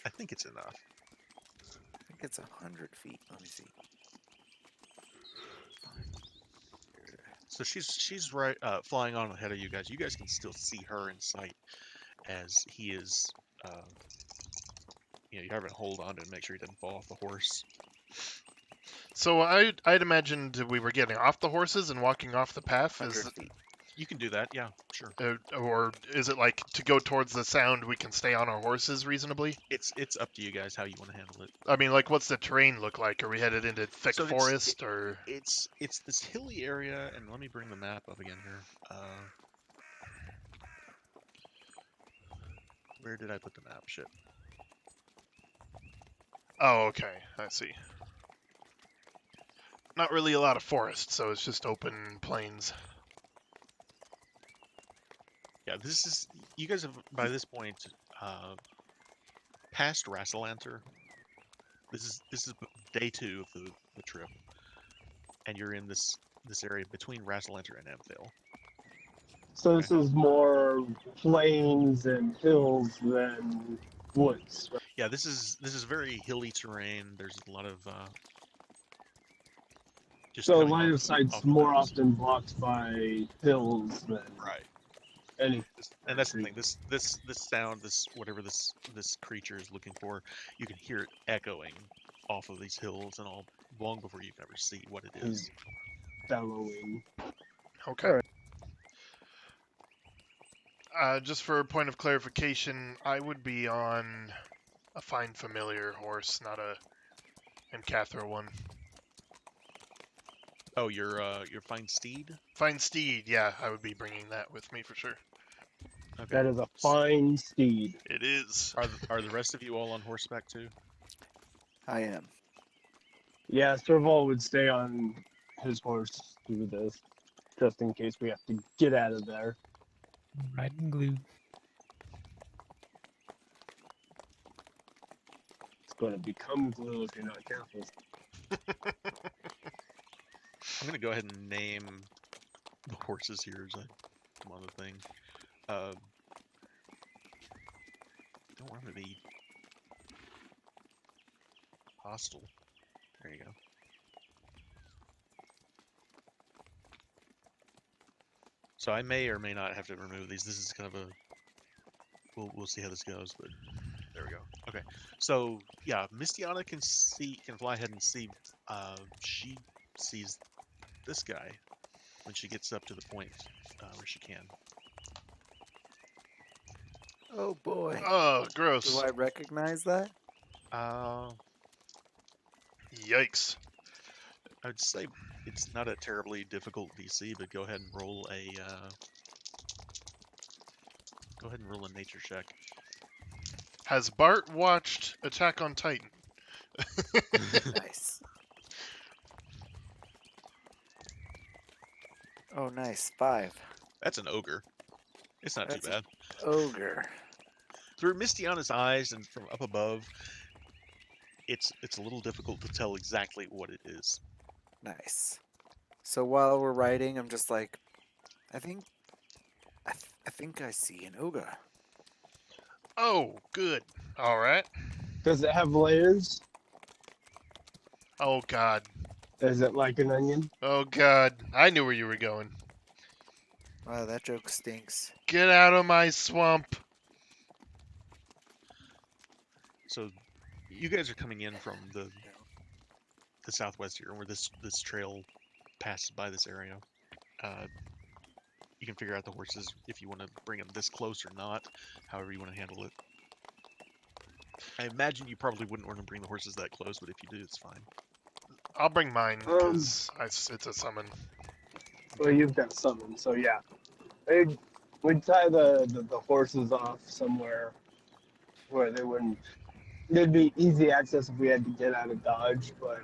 I think it's enough. I think it's 100 feet. Let me see. So she's right, flying on ahead of you guys. You guys can still see her in sight as he is. You have to hold on to him, make sure he doesn't fall off the horse. So I'd imagined we were getting off the horses and walking off the path. 100 feet. You can do that, yeah, sure. Or is it like to go towards the sound we can stay on our horses reasonably? It's up to you guys how you want to handle it. I mean, like, what's the terrain look like? Are we headed into thick So forest or? It's this hilly area, and let me bring the map up again here. Where did I put the map? Shit. Oh, okay, I see. Not really a lot of forest, so it's just open plains. Yeah, this is. You guys have by this point past Rassalanter. This is day 2 of the trip, and you're in this area between Rassalanter and Amphale. So this is more plains and hills than woods. Right? Yeah, this is very hilly terrain. There's a lot of just So coming line off of sight's off the more mountains. often blocked by hills than Right. any. And that's the thing. This sound, whatever this creature is looking for, you can hear it echoing off of these hills and all long before you can ever see what it is. Bellowing. Okay. Alright. Just for a point of clarification, I would be on a fine familiar horse, not a Encathra one. Oh, your fine steed. Fine steed, yeah, I would be bringing that with me for sure. Okay. That is a fine steed. It is. Are the rest of you all on horseback too? I am. Yeah, Serval would stay on his horse through this, just in case we have to get out of there. Riding glue. It's going to become glue if you're not careful. I'm gonna go ahead and name the horses here as I come on the thing. Don't want them to be hostile. There you go. So I may or may not have to remove these. This is kind of a we'll see how this goes, but there we go. Okay. So yeah, Mistiana can fly ahead and see. She sees this guy when she gets up to the point where she can. Oh boy. Oh, Do gross. I recognize that? Yikes. I would say it's not a terribly difficult DC, but go ahead and roll a nature check. Has Bart watched Attack on Titan? Nice. Oh, nice. 5. That's an ogre. It's not That's too bad. Ogre. Through Mistiana's eyes and from up above, it's a little difficult to tell exactly what it is. Nice. So while we're riding, I'm just like, I think, I think I see an ogre. Oh, good. All right. Does it have layers? Oh God. Is it like an onion? Oh God. I knew where you were going. Wow, that joke stinks. Get out of my swamp. So, you guys are coming in from the southwest here, where this trail passes by this area. You can figure out the horses if you want to bring them this close or not. However you want to handle it. I imagine you probably wouldn't want to bring the horses that close, but if you do, it's fine. I'll bring mine because it's a summon. Well, you've got something, so yeah. We'd tie the horses off somewhere where they wouldn't. There'd be easy access if we had to get out of Dodge, but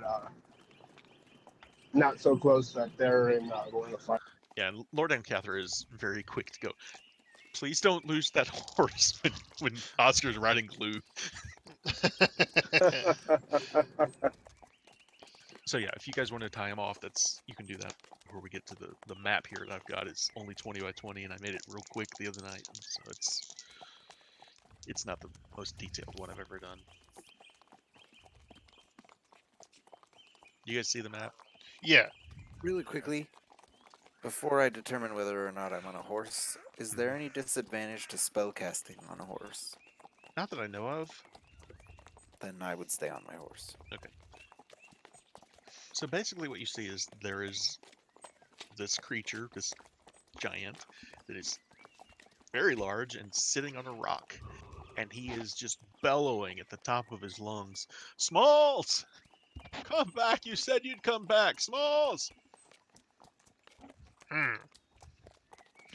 not so close that they're in the line of fire. Yeah, Lord Ancathra is very quick to go. Please don't lose that horse when Oscar's riding glue. So yeah, if you guys want to tie him off, you can do that. Before we get to the map here that I've got, it's only 20 by 20, and I made it real quick the other night, so it's not the most detailed one I've ever done. You guys see the map? Yeah. Really quickly, before I determine whether or not I'm on a horse, is there any disadvantage to spellcasting on a horse? Not that I know of. Then I would stay on my horse. Okay. So basically what you see is there is this creature, this giant, that is very large and sitting on a rock. And he is just bellowing at the top of his lungs. Smalls! Come back! You said you'd come back! Smalls! Hmm.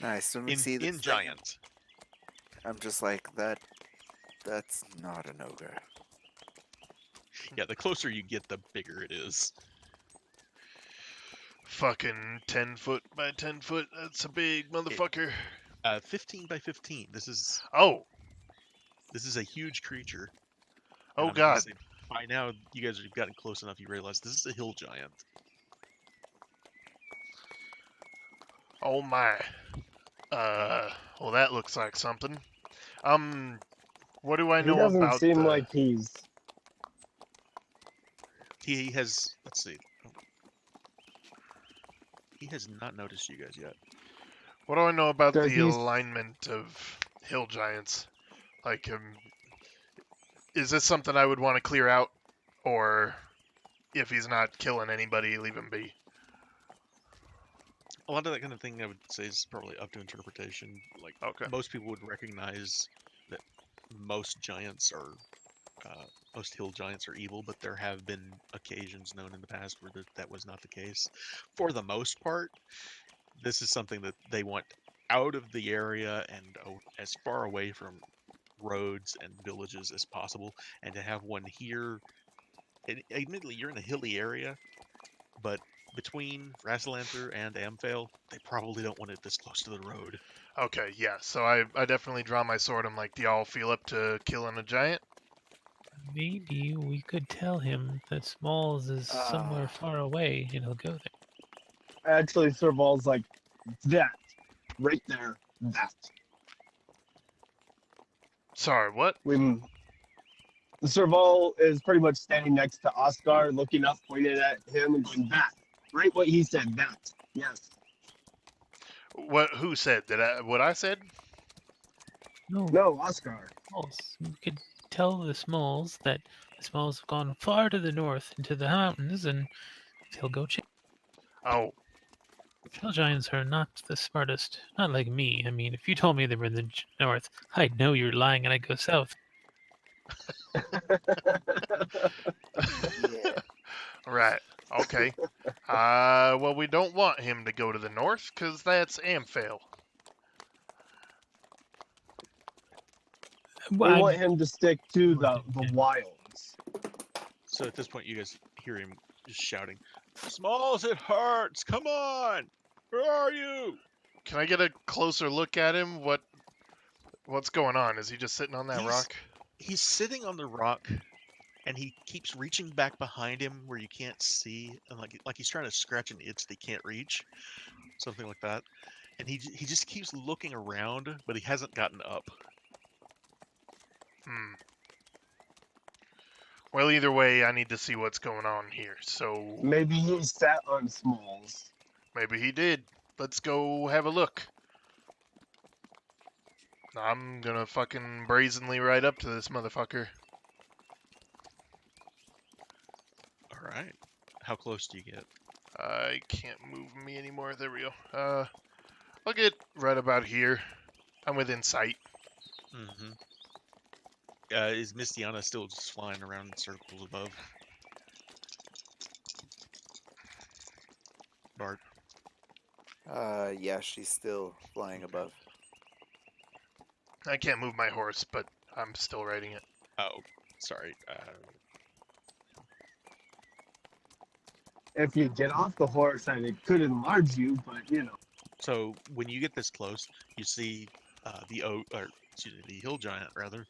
Nice. When we see this In thing, giant. I'm just like, that's not an ogre. Yeah, the closer you get, the bigger it is. Fucking 10 foot by 10 foot. That's a big motherfucker. 15 by 15. This is a huge creature. Oh And I'm gonna God. say, by now, you guys have gotten close enough. You realize this is a hill giant. Oh my. Well, that looks like something. What do I He know doesn't about seem the... like he's. He has. Let's see. He has not noticed you guys yet. What do I know about Does the he- alignment of hill giants? Like, is this something I would want to clear out, or if he's not killing anybody, leave him be? A lot of that kind of thing, I would say, is probably up to interpretation. Like, Okay. most people would recognize that most giants are, most hill giants are evil, but there have been occasions known in the past where that was not the case. For the most part, this is something that they want out of the area and as far away from roads and villages as possible. And to have one here, admittedly, you're in a hilly area, but between Rassilanther and Amphale, they probably don't want it this close to the road. Okay, yeah. So I definitely draw my sword. I'm like, do y'all feel up to killing a giant? Maybe we could tell him that Smalls is somewhere far away and he'll go there. Actually, Serval's like that. Right there. That. Sorry, what? Serval is pretty much standing next to Oscar, looking up, pointing at him, and going, that. Right what he said, that. Yes. What? Who said? What I said? No, Oscar. Smalls. We could tell the Smalls that the Smalls have gone far to the north into the mountains and he'll go check. Oh, Hill giants are not the smartest. Not like me. I mean, if you told me they were in the north, I'd know you're lying and I'd go south. Yeah. right. Okay. Well, we don't want him to go to the north, because that's Amphale. We want him to stick to the wilds. So at this point, you guys hear him just shouting, Smalls, it hurts! Come on! Where are you? Can I get a closer look at him? What's going on? Is he just sitting on that rock? He's sitting on the rock, and he keeps reaching back behind him where you can't see, and like he's trying to scratch an itch they can't reach, something like that. And he just keeps looking around, but he hasn't gotten up. Hmm. Well, either way, I need to see what's going on here. So Maybe he sat on Smalls. maybe he did. Let's go have a look. I'm gonna fucking brazenly ride up to this motherfucker. All right, how close do you get? I can't move me anymore. There we go. I'll get right about here. I'm within sight. Mm-hmm. Is Mistiana still just flying around in circles above? Bart. Yeah, she's still flying above. I can't move my horse, but I'm still riding it. Oh, sorry. If you get off the horse, and it could enlarge you, but you know. So when you get this close, you see the hill giant rather,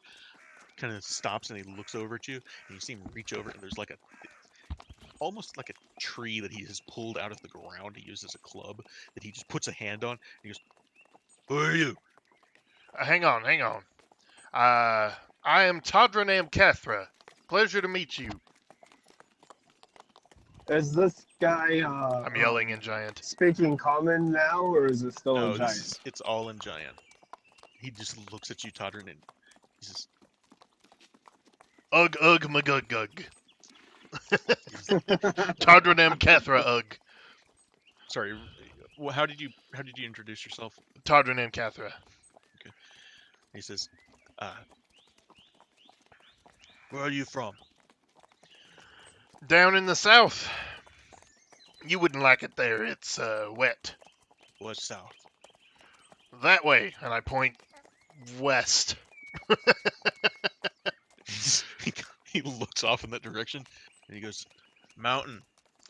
kind of stops and he looks over at you, and you see him reach over, and there's like almost like a tree that he has pulled out of the ground to use as a club that he just puts a hand on. And he goes, "Who are you?" Hang on. I am Todranam Cathra. Pleasure to meet you. Is this guy I'm yelling in giant. speaking common now, or is it still No, a giant? it's all in giant. He just looks at you, Todrin, and he says, Ugh, magug, gug. Todranam Cathra, ugh. "Sorry, how did you introduce yourself?" Todranam Cathra. He says, "Where are you from?" Down in the south. You wouldn't like it there. It's wet. "What's south?" That way. And I point west. he, he looks off in that direction, and he goes, "Mountain,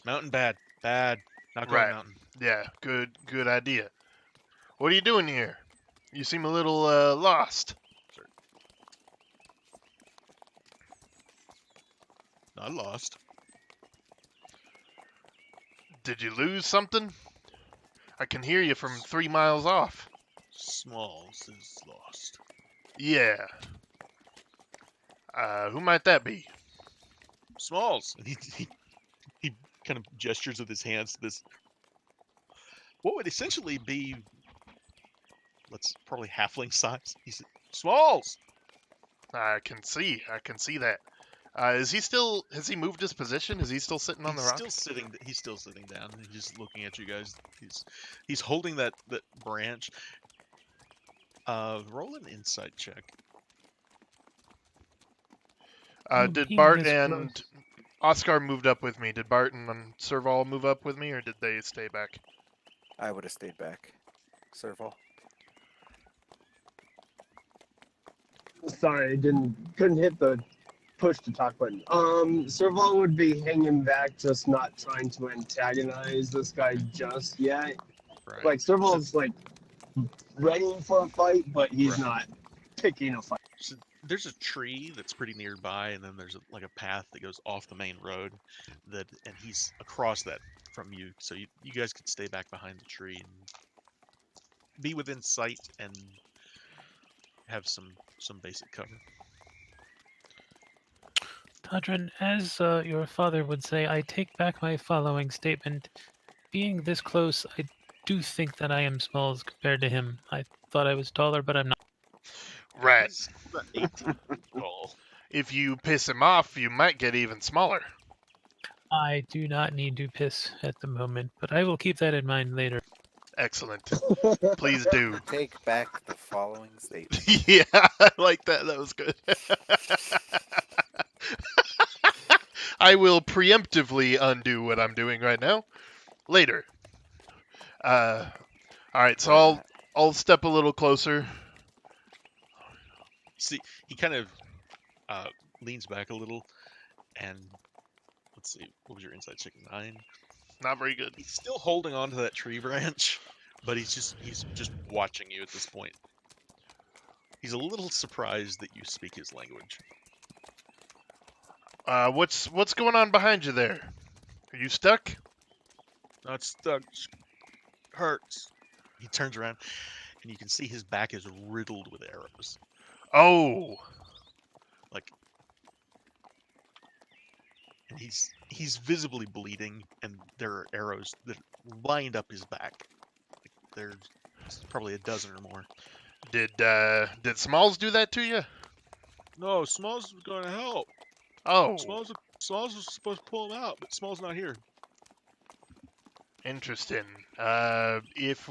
mountain, bad, not going Right. mountain." Yeah, good idea. What are you doing here? You seem a little lost. Not lost. Did you lose something? I can hear you from 3 miles off. Smalls is lost. Yeah. Who might that be? Smalls. And he kind of gestures with his hands to this. What would essentially be, let's probably halfling size. He said, "Smalls." I can see that. Has he moved his position? Is he still sitting on the rock? He's still sitting down. He's just looking at you guys. He's holding that branch. Roll an insight check. Did Being Bart this and close- Oscar moved up with me? Did Bart and Serval move up with me, or did they stay back? I would have stayed back. Serval. Sorry, couldn't hit the push to talk button. Serval would be hanging back, just not trying to antagonize this guy just yet. Right. Like Serval's like ready for a fight, but he's Right. not picking a fight. So there's a tree that's pretty nearby, and then there's like a path that goes off the main road, and he's across that from you. So you guys could stay back behind the tree and be within sight and have some basic cover. Tadrin, as your father would say, I take back my following statement. Being this close, I do think that I am Smalls compared to him. I thought I was taller, but I'm not. Right. He's about 18 feet tall. If you piss him off, you might get even smaller. I do not need to piss at the moment, but I will keep that in mind later. Excellent. Please do. Take back the following statement. Yeah, I like that. That was good. I will preemptively undo what I'm doing right now. Later. All right, so I'll step a little closer. See, he kind of leans back a little, and let's see, what was your insight check? 9. Not very good. He's still holding on to that tree branch, but he's just watching you at this point. He's a little surprised that you speak his language. What's going on behind you there? Are you stuck? Not stuck. Hurts. He turns around, and you can see his back is riddled with arrows. Oh, Like, and he's visibly bleeding, and there are arrows that lined up his back. Like, there's probably a dozen or more. did Smalls do that to you? No, Smalls was going to help. Oh, Smalls was supposed to pull him out, but Smalls not here. interesting. If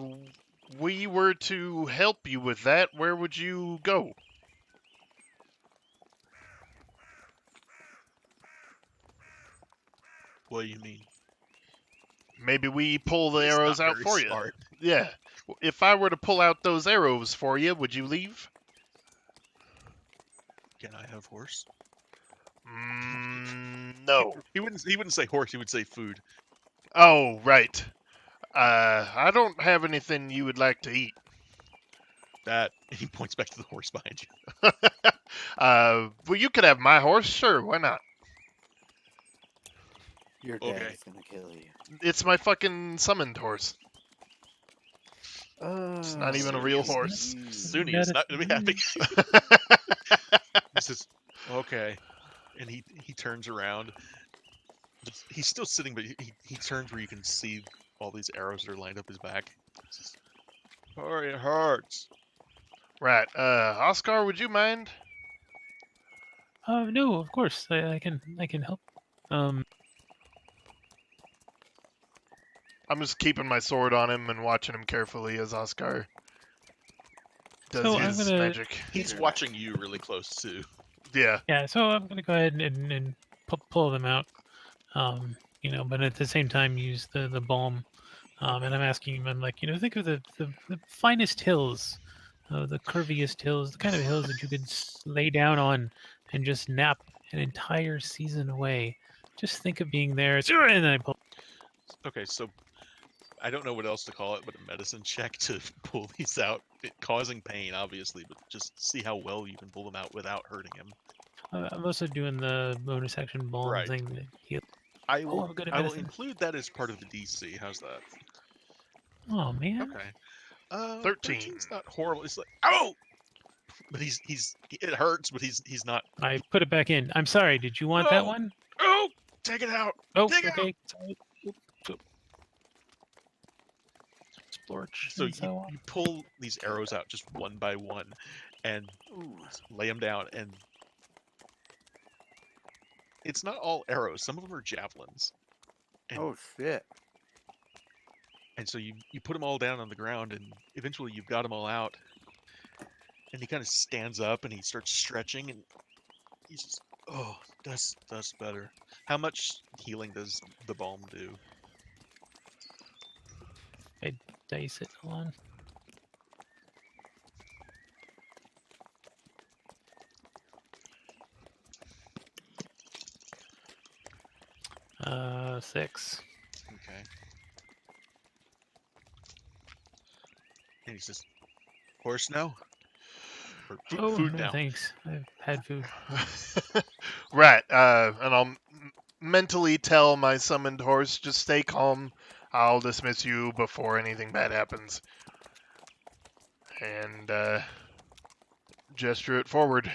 we were to help you with that, where would you go? What do you mean? Maybe we pull the He's arrows not out very for you. smart. Yeah. If I were to pull out those arrows for you, would you leave? Can I have horse? No. He wouldn't say horse. He would say food. Oh, right. I don't have anything you would like to eat. That he points back to the horse behind you. Well, you could have my horse. Sure, why not? Your Okay. dad's gonna kill you. It's my fucking summoned horse. It's not even a real horse. Sunni is not gonna be happy. He says, "Okay," and he turns around. He's still sitting, but he turns where you can see all these arrows that are lined up his back. He says, "Sorry, it hurts." Right. Oscar, would you mind? No, of course I can help. I'm just keeping my sword on him and watching him carefully as Oscar does So I'm his gonna- magic. He's watching you really close too. Yeah. Yeah, so I'm gonna go ahead and pull them out. But at the same time use the balm. And I'm asking him, I'm like, think of the finest hills, the curviest hills, the kind of hills that you could lay down on and just nap an entire season away. Just think of being there. And then I pull. Okay, so I don't know what else to call it, but a medicine check to pull these out, causing pain, obviously, but just see how well you can pull them out without hurting him. I'm also doing the bonus action balm Right. thing that heals. I Oh, will. I'm good at I will medicine. include that as part of the DC. How's that? Oh man. Okay. 13. 13's not horrible. It's like, oh, but it hurts, but he's not. I put it back in. I'm sorry. Did you want that No! one? Oh, take it out. Oh, Take it okay. Sorry. Splorch So and so on. you pull these arrows out just one by one, and lay them down, and it's not all arrows. Some of them are javelins. And, Oh shit. and so you put them all down on the ground, and eventually you've got them all out. And he kind of stands up and he starts stretching, and he's just, oh, that's better. How much healing does the balm do? Dice it. Hold on. 6. Okay. And he says, horse now? Or Oh, food no, now? thanks. I've had food. Right. And I'll mentally tell my summoned horse, just stay calm. I'll dismiss you before anything bad happens. And gesture it forward.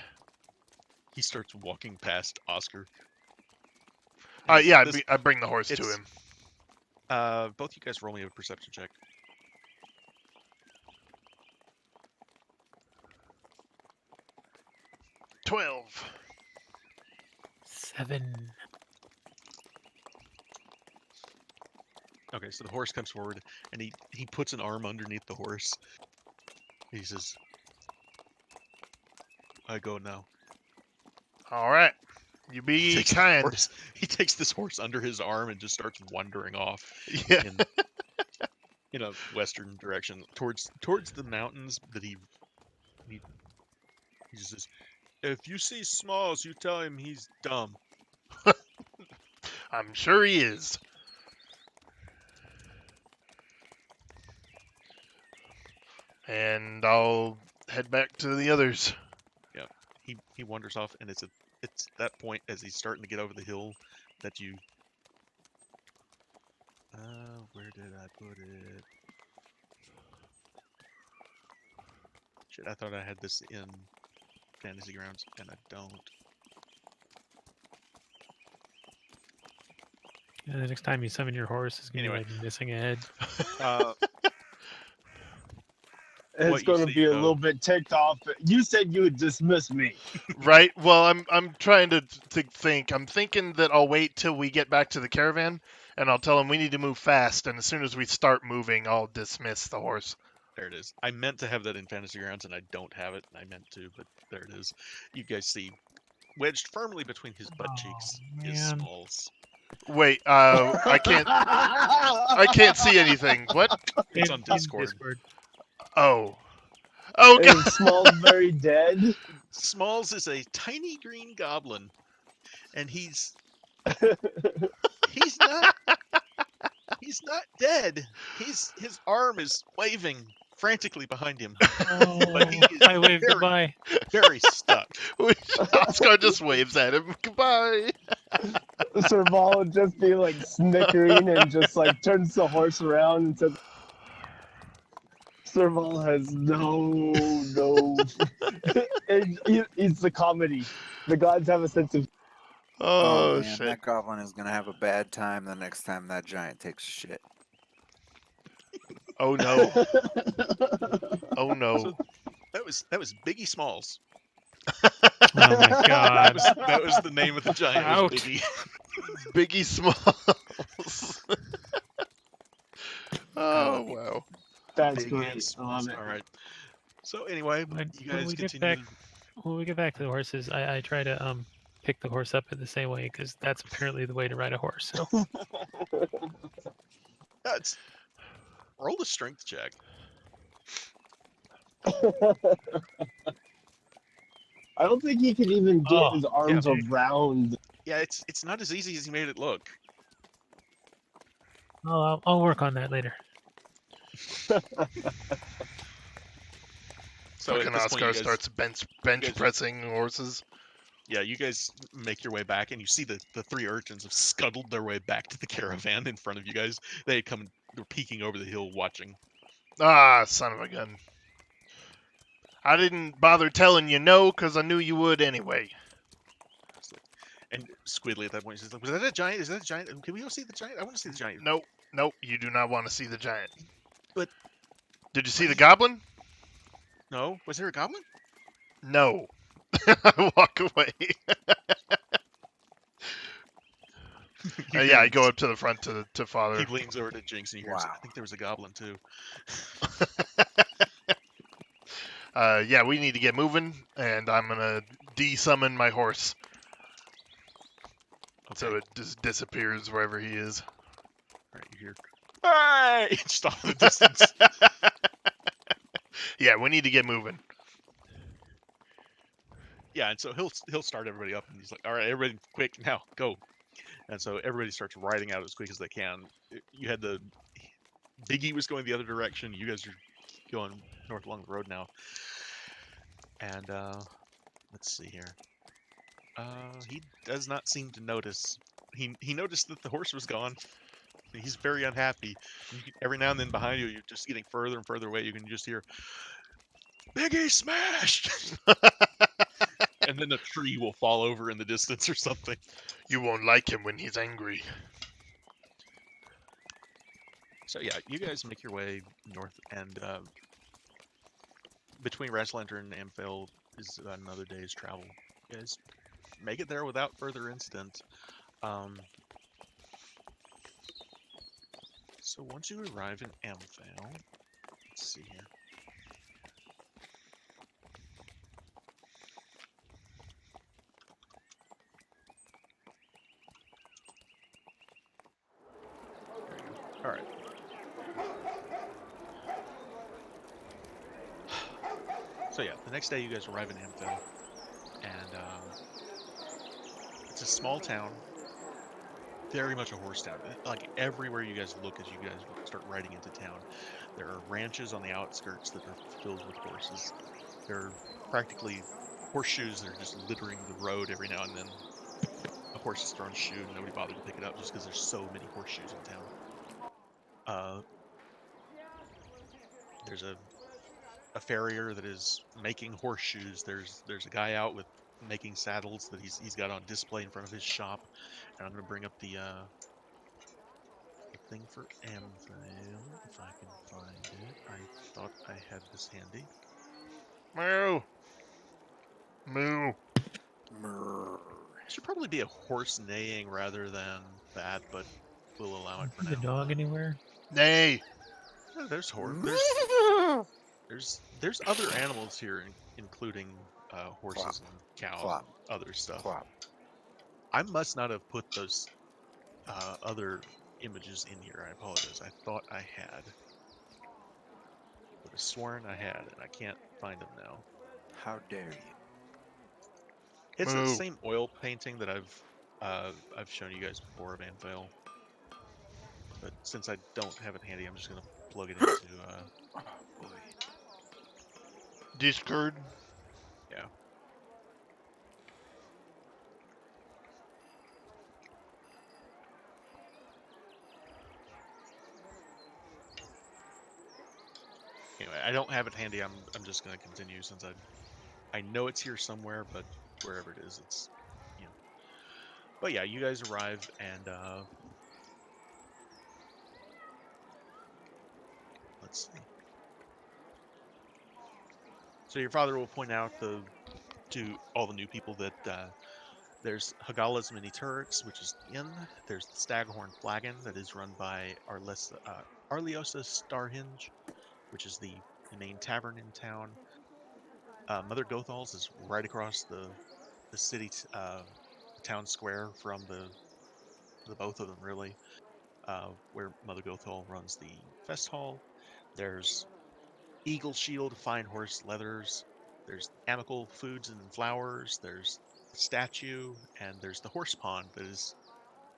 He starts walking past Oscar. Yeah, I bring the horse to it's- him. Both you guys roll me a perception check. 12. 7. Okay, so the horse comes forward, and he puts an arm underneath the horse. He says, I go now. All right. You be Takes the kind. horse- He takes this horse under his arm and just starts wandering off Yeah. in a western direction towards the mountains that he just says, if you see Smalls, you tell him he's dumb. I'm sure he is. And I'll head back to the others. He wanders off, and it's it's that point as he's starting to get over the hill that you. Where did I put it? Shit, I thought I had this in Fantasy Grounds, and I don't. And the next time you summon your horse, it's gonna Anyway. be like missing a head. It's What you going to see, be a though- little bit ticked off. You said you would dismiss me. Right. Well, I'm trying to think. I'm thinking that I'll wait till we get back to the caravan, and I'll tell him we need to move fast. And as soon as we start moving, I'll dismiss the horse. There it is. I meant to have that in Fantasy Grounds, and I don't have it. I meant to, but there it is. You guys see, wedged firmly between his butt cheeks is man. Smalls. Wait. I can't see anything. What? It's In- on in Discord. Oh. Oh God. Is Smalls very dead? Smalls is a tiny green goblin, and he's not dead. His arm is waving frantically behind him, but he is I waved very, goodbye. very stuck. Oscar just waves at him. Goodbye. Serval would just be like snickering and just like turns the horse around and says, Serval has no. It's the comedy. The gods have a sense of. Oh, man, shit. that goblin is gonna have a bad time the next time that giant takes shit. Oh no. Oh no. So that was Biggie Smalls. Oh my god. That was the name of the giant. Was Out. Biggie. Biggie Smalls. Oh wow. That's Biggie great. I love it. All right. So anyway, When- you when guys we get continue. back- When we get back to the horses, I try to pick the horse up in the same way because that's apparently the way to ride a horse. So That's roll the strength check. I don't think he could even get Oh, his arms yeah. around. Yeah, it's not as easy as he made it look. I'll work on that later. So at Fucking this point, Oscar you guys, starts bench guys- pressing horses. yeah, you guys make your way back, and you see the three urchins have scuttled their way back to the caravan in front of you guys. They had come, they're peeking over the hill, watching. Ah, son of a gun. I didn't bother telling you no, because I knew you would anyway. And Squidly at that point says, "Was that a giant? Is that a giant? Can we go see the giant? I want to see the giant." Nope, nope, you do not want to see the giant. But- Did you see the goblin? No, was there a goblin? No. I walk away. Yeah, I go up to the front to father. He leans over to Jinx, and he hears, Wow. "I think there was a goblin too." Yeah, we need to get moving, and I'm gonna de-summon my horse so it just disappears wherever he is. All right, you hear, "Hey!" just off in the distance. Yeah, we need to get moving. Yeah, and so he'll start everybody up, and he's like, "All right, everybody, quick now, go!" And so everybody starts riding out as quick as they can. You had the Biggie was going the other direction. You guys are going north along the road now. And let's see here. He does not seem to notice. He noticed that the horse was gone. He's very unhappy. Every now and then behind you, you're just getting further and further away. You can just hear, "Biggie smashed!" And then a tree will fall over in the distance or something. You won't like him when he's angry. So yeah, you guys make your way north, and between Rash Lantern and Amphil is another day's travel. You guys make it there without further incident. So once you arrive in Amphil, let's see here. All right. So yeah, the next day you guys arrive in Amphil, and it's a small town, very much a horse town. Like everywhere you guys look as you guys start riding into town, there are ranches on the outskirts that are filled with horses. There are practically horseshoes that are just littering the road every now and then. A horse has thrown a shoe and nobody bothered to pick it up just because there's so many horseshoes in town. There's a farrier that is making horseshoes. There's a guy out with making saddles that he's got on display in front of his shop. And I'm gonna bring up the thing for Amphil if I can find it. I thought I had this handy. Moo. Moo. Mrrr. Should probably be a horse neighing rather than that, but we'll allow it for See the now. dog anywhere? Nay. Oh, there's horse. There's other animals here, including horses and cows Clop. and other stuff. Clop. I must not have put those other images in here. I apologize. I thought I had. But I sworn I had, and I can't find them now. How dare you? It's the Moo. same oil painting that I've shown you guys before of Amphil. But since I don't have it handy, I'm just gonna plug it into Oh boy. Discord. yeah. Anyway, I don't have it handy. I'm just gonna continue since I know it's here somewhere, but wherever it is, it's you know. But yeah, you guys arrive and let's see. So your father will point out to all the new people that there's Hagala's Mini Turrets, which is the inn. There's the Staghorn Flagon that is run by Arliosa Starhinge, which is the main tavern in town. Mother Gothal's is right across the city town square from the both of them really, where Mother Gothal runs the fest hall. There's Eagle Shield Fine Horse Leathers. There's Amicable Foods and Flowers. There's a statue, and there's the horse pond that is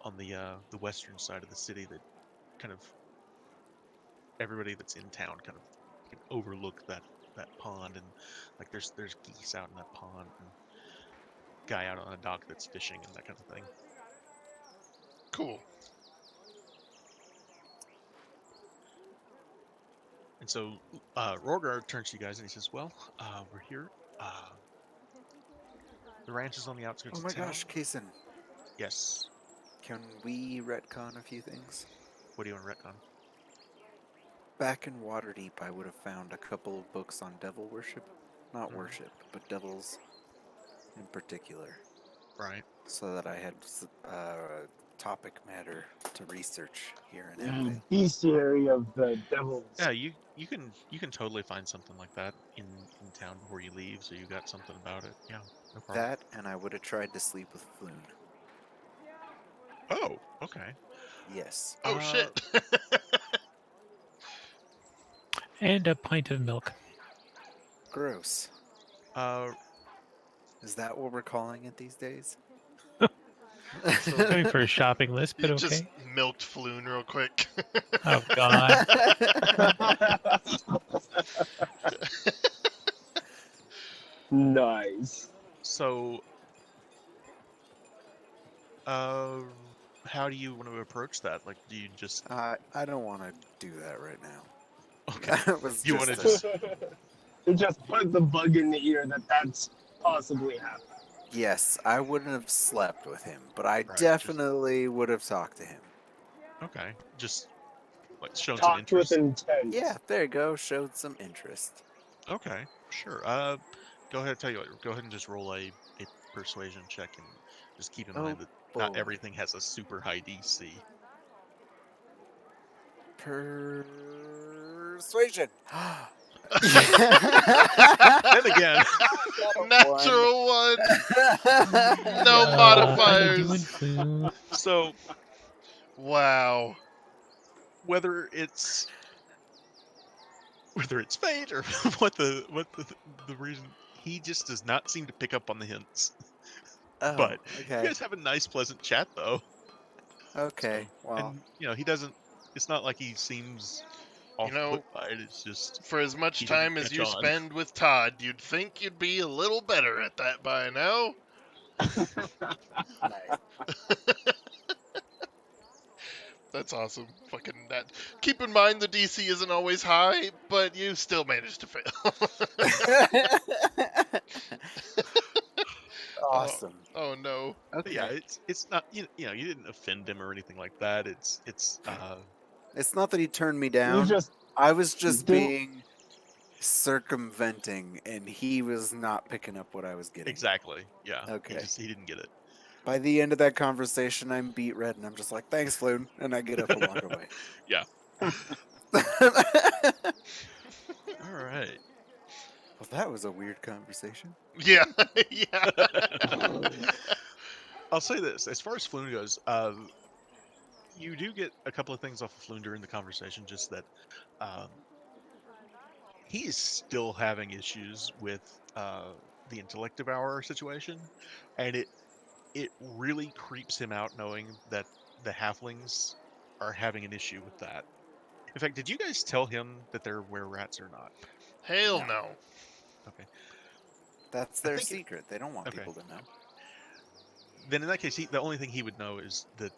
on the western side of the city that kind of everybody that's in town kind of can overlook that pond, and like there's geese out in that pond and guy out on a dock that's fishing and that kind of thing. Cool. And so Rorgar turns to you guys and he says, well, we're here. The ranch is on the outskirts Oh my of town. gosh, Kason. Yes. Can we retcon a few things? What do you want to retcon? Back in Waterdeep, I would have found a couple of books on devil worship. Not worship, but devils in particular. Right. So that I had topic matter to research here in Amphil. Bestiary of the devils. Yeah, you can totally find something like that in town before you leave, so you got something about it. Yeah, no problem. That, and I would have tried to sleep with Floon. Oh, okay. Yes. Oh shit. And a pint of milk. Gross. Uh, Is that what we're calling it these days? Going for a shopping list, but You okay. just milked Floon real quick. Oh god. Nice. so, how do you want to approach that? Like, do you just I don't want to do that right now. okay? That was You just wanna a- just- You just put the bug in the ear that that's possibly happening. Yes, I wouldn't have slept with him, but I just- definitely would have talked to him. Okay, just like shown some Talked with interest. intent. Yeah, there you go. Showed some interest. Okay, sure. Go ahead. Tell you what. Go ahead and just roll a persuasion check, and just keep in mind that not boy. everything has a super high DC. Persuasion. Then again, Natural one. No How modifiers. you doing, Foo? so Wow. whether it's fate or what the reason, he just does not seem to pick up on the hints. Oh, But okay. You guys have a nice, pleasant chat though. Okay. Well, And he doesn't. It's not like he seems off You know, put by it. It's just for as much he didn't time as catch you on. spend with Todd, you'd think you'd be a little better at that by now. Nice. That's awesome. Fucking that. Keep in mind the DC isn't always high, but you still managed to fail. oh, Awesome. oh no. But yeah, Okay. it's not you know you didn't offend him or anything like that. It's It's not that he turned me You down. just I was just didn't. being circumventing, and he was not picking up what I was getting. exactly yeah. Okay. He didn't get it. By the end of that conversation, I'm beat red, and I'm just like, "Thanks, Floon," and I get up and walk away. Yeah. Well, All right. that was a weird conversation. Yeah, yeah. I'll say this: as far as Floon goes, you do get a couple of things off of Floon during the conversation. Just that um, he is still having issues with the intellect devour situation, and it really creeps him out knowing that the halflings are having an issue with that. In fact, did you guys tell him that they're were rats or not? Hell No. no. Okay. That's I their think secret. They don't want okay. people to know. Then in that case, the only thing he would know is that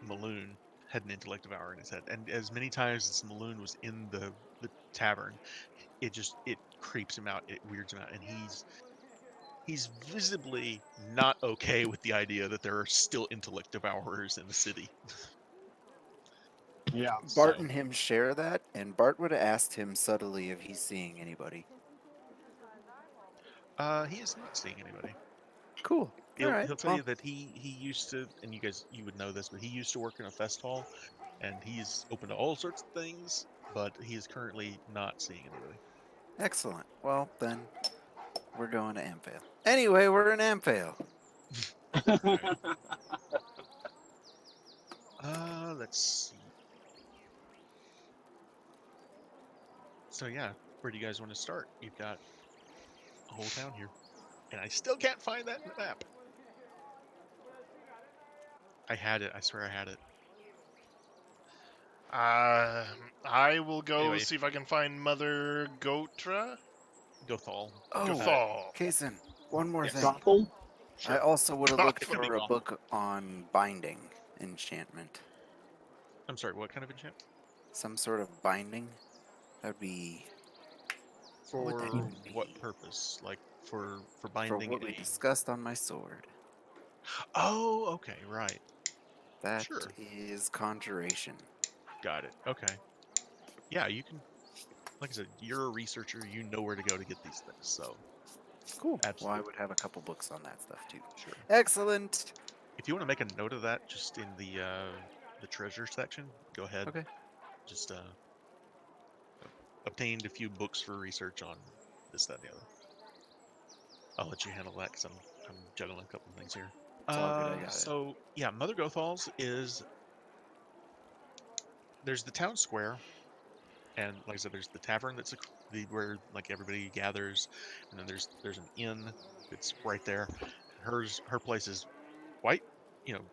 Maloon had an intellect devour in his head, and as many times as Maloon was in the tavern, it creeps him out, it weirds him out, and he's visibly not okay with the idea that there are still intellect devourers in the city. Yeah. Bart So and him share that, and Bart would have asked him subtly if he's seeing anybody. he is not seeing anybody. Cool. All right. He'll tell Well, you that he used to, and you would know this, but he used to work in a fest hall, and he's open to all sorts of things, but he is currently not seeing anybody. excellent. Well, then we're going to Amphale. Anyway, we're in Amphale. Right. Let's see. So yeah, where do you guys want to start? You've got a whole town here, and I still can't find that map. I had it. I swear I had it. I will go Anyway, see if I can find Mother Gotra. Gothal. Oh, Gothal. Kaysen, one more Yes. thing. Gothel? I also would have looked It could be for a Gothal. book on binding enchantment. I'm sorry. What kind of enchantment? Some sort of binding. That'd be For what would that even what be? purpose? Like for For binding what we a. discussed on my sword. Oh, okay, right. That Sure. is conjuration. Got it. Okay. Yeah, you can. Like I said, you're a researcher. You know where to go to get these things. So Cool. Well, I absolutely. would have a couple books on that stuff too. Sure. Excellent. If you want to make a note of that, just in the treasure section, go ahead. Okay. Just obtained a few books for research on this, that, and the other. I'll let you handle that because I'm juggling a couple of things here. It's all good. I got it. So yeah, Mother Gothal's is there's the town square, and like I said, there's the tavern that's where like everybody gathers, and then there's an inn that's right there. Her place is quite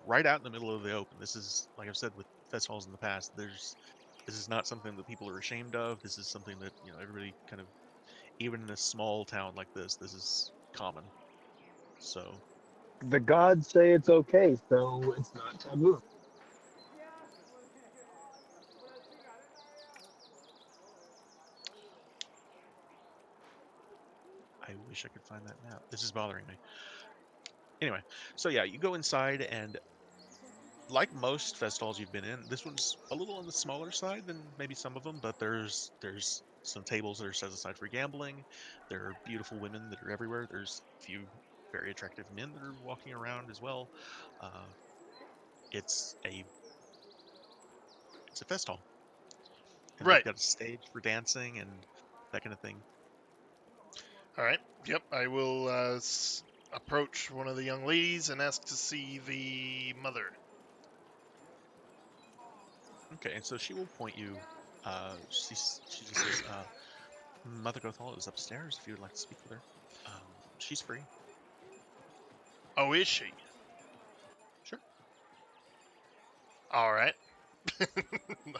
right out in the middle of the open. This is like I've said with fest halls in the past. This is not something that people are ashamed of. This is something that everybody kind of, even in a small town like this is common. So The gods say it's okay, so it's not taboo. I wish I could find that map. This is bothering me. Anyway, so yeah, you go inside, and like most fest halls you've been in, this one's a little on the smaller side than maybe some of them, but there's some tables that are set aside for gambling. There are beautiful women that are everywhere. There's a few very attractive men that are walking around as well. Uh, it's a fest hall, and they've Right. got a stage for dancing and that kind of thing. All right. Yep. I will approach one of the young ladies and ask to see the mother. Okay, and so she will point you. She just says, "Mother Gothal is upstairs. If you would like to speak with her, she's free." Oh, is she? Sure. All right.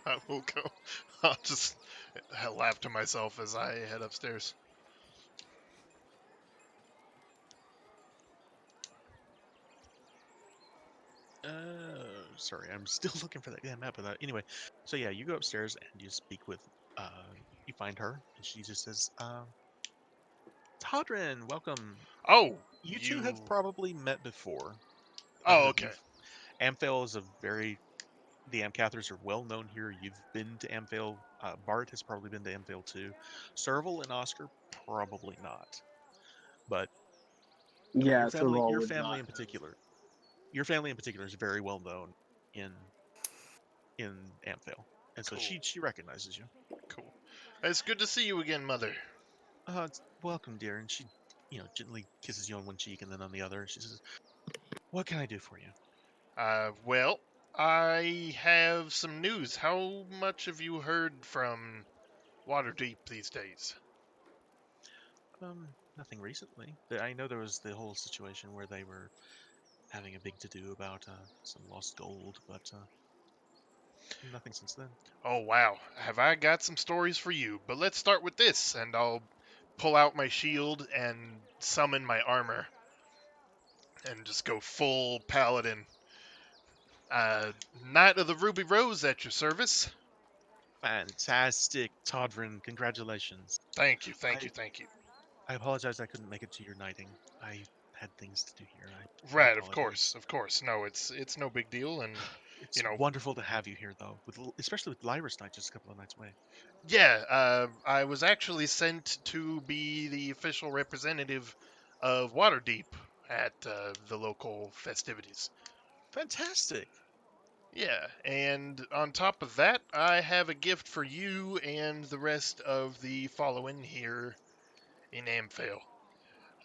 I will go. I'll just laugh to myself as I head upstairs. Sorry, I'm still looking for that damn map of that. Anyway, so yeah, you go upstairs and you speak with, you find her, and she just says, Todrin, welcome. Oh, You two have you. probably met before. Oh, okay. You've Amphale is a very the Amcathers are well known here. You've been to Amphale. Bart has probably been to Amphale too. Serval and Oscar probably not. But Yeah, your family, Serval your would family not in have. particular, your family in particular is very well known in in Amphale, and so Cool. she recognizes you. Cool. It's good to see you again, Mother. Welcome, dear. And she, gently kisses you on one cheek and then on the other. She says, "What can I do for you?" Well, I have some news. How much have you heard from Waterdeep these days? Nothing recently. I know there was the whole situation where they were having a big to-do about some lost gold, but nothing since then. Oh, wow. Have I got some stories for you? But let's start with this, and I'll pull out my shield and summon my armor and just go full paladin. Knight of the Ruby Rose at your service. Fantastic, Todrin. Congratulations. Thank you, thank I you, thank you. I apologize I couldn't make it to your knighting. I had things to do here. I Right, of apologize. course, of course. No, it's no big deal, and It's wonderful to have you here, though, especially with Lyra's night just a couple of nights away. yeah. I was actually sent to be the official representative of Waterdeep at the local festivities. Fantastic. Yeah, and on top of that, I have a gift for you and the rest of the following here in Amphale.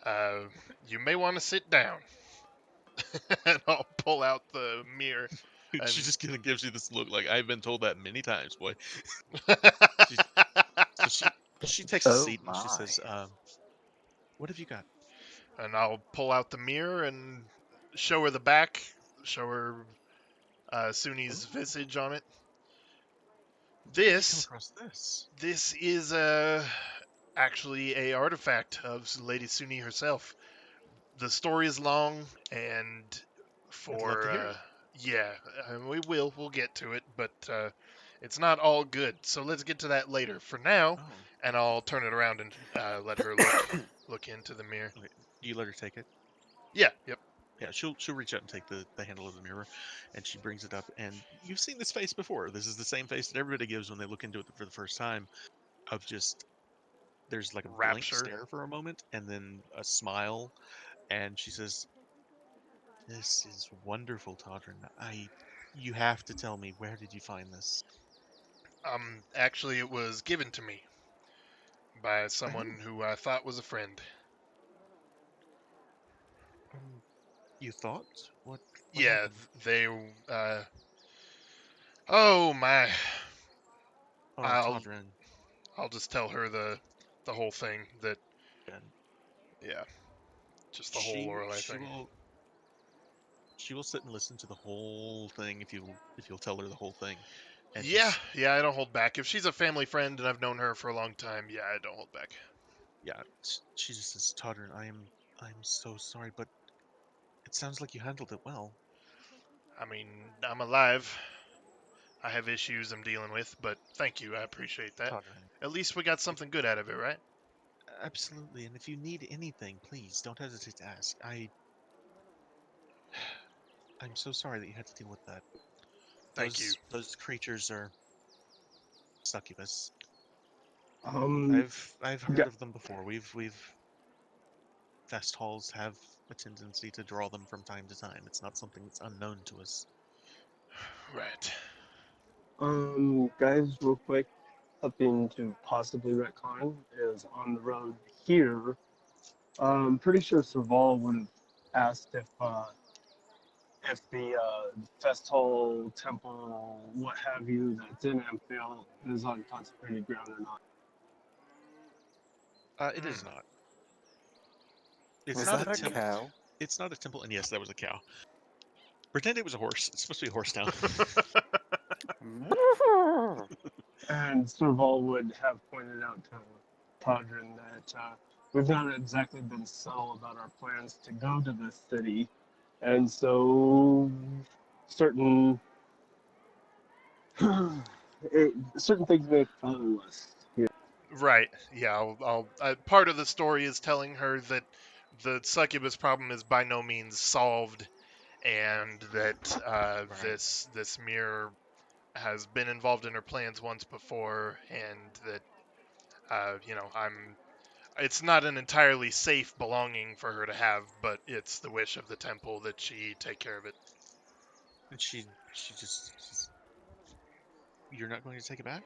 Uh, you may want to sit down. And I'll pull out the mirror and. She just kind of gives you this look like I've been told that many times, boy. She, so she takes a Oh seat and she my. says, "What have you got?" and I'll pull out the mirror and show her the back, show her Suni's Oh, visage on it. where did you come This across this? this is actually a artifact of Lady Suni herself. The story is long, and I'd love to for hear it. yeah, we'll get to it, but it's not all good. So let's get to that later. For now, Oh, and I'll turn it around and let her look into the mirror. okay. Do you let her take it? Yeah, yep. Yeah, she'll reach out and take the handle of the mirror, and she brings it up. And you've seen this face before. This is the same face that everybody gives when they look into it for the first time. Of just there's like a blank Rapture. stare for a moment, and then a smile, and she says, "This is wonderful, Todrin. You have to tell me, where did you find this?" Actually, it was given to me by By who? someone who I thought was a friend. Um, you thought? What Yeah, happened? they. Oh my! Oh, I'll Todrin. I'll just tell her the whole thing. That And yeah, just the whole she Lorelei she thing. will she will sit and listen to the whole thing if you'll tell her the whole thing. And Yeah, yeah, I don't hold back. If she's a family friend and I've known her for a long time, yeah, I don't hold back. yeah, she just says, Todrin, I'm so sorry, but it sounds like you handled it well. I mean, I'm alive. I have issues I'm dealing with, but thank you. I appreciate that. Todrin. At least we got something good out of it, right? Absolutely, and if you need anything, please don't hesitate to ask. I'm so sorry that you had to deal with that. Thank you. Those creatures are succubus. Um, I've heard yeah, of them before. We've fest halls have a tendency to draw them from time to time. It's not something that's unknown to us. Right. guys, real quick, something to possibly retcon is on the road here. Pretty sure Serval would have asked if the fest hall, temple, what have you, that's in Amphiel is on consecrated ground or not. It is Hmm. not. It's Was not a that a temple. cow? It's not a temple, and yes, that was a cow. Pretend it was a horse. It's supposed to be a horse town. And Serval would have pointed out to Todrin that we've not exactly been subtle about our plans to go to this city, and so certain certain things may follow us. Right. Yeah. Part of the story is telling her that the succubus problem is by no means solved, and that Right. this mirror has been involved in her plans once before, and that it's not an entirely safe belonging for her to have, but it's the wish of the temple that she take care of it. And you're not going to take it back?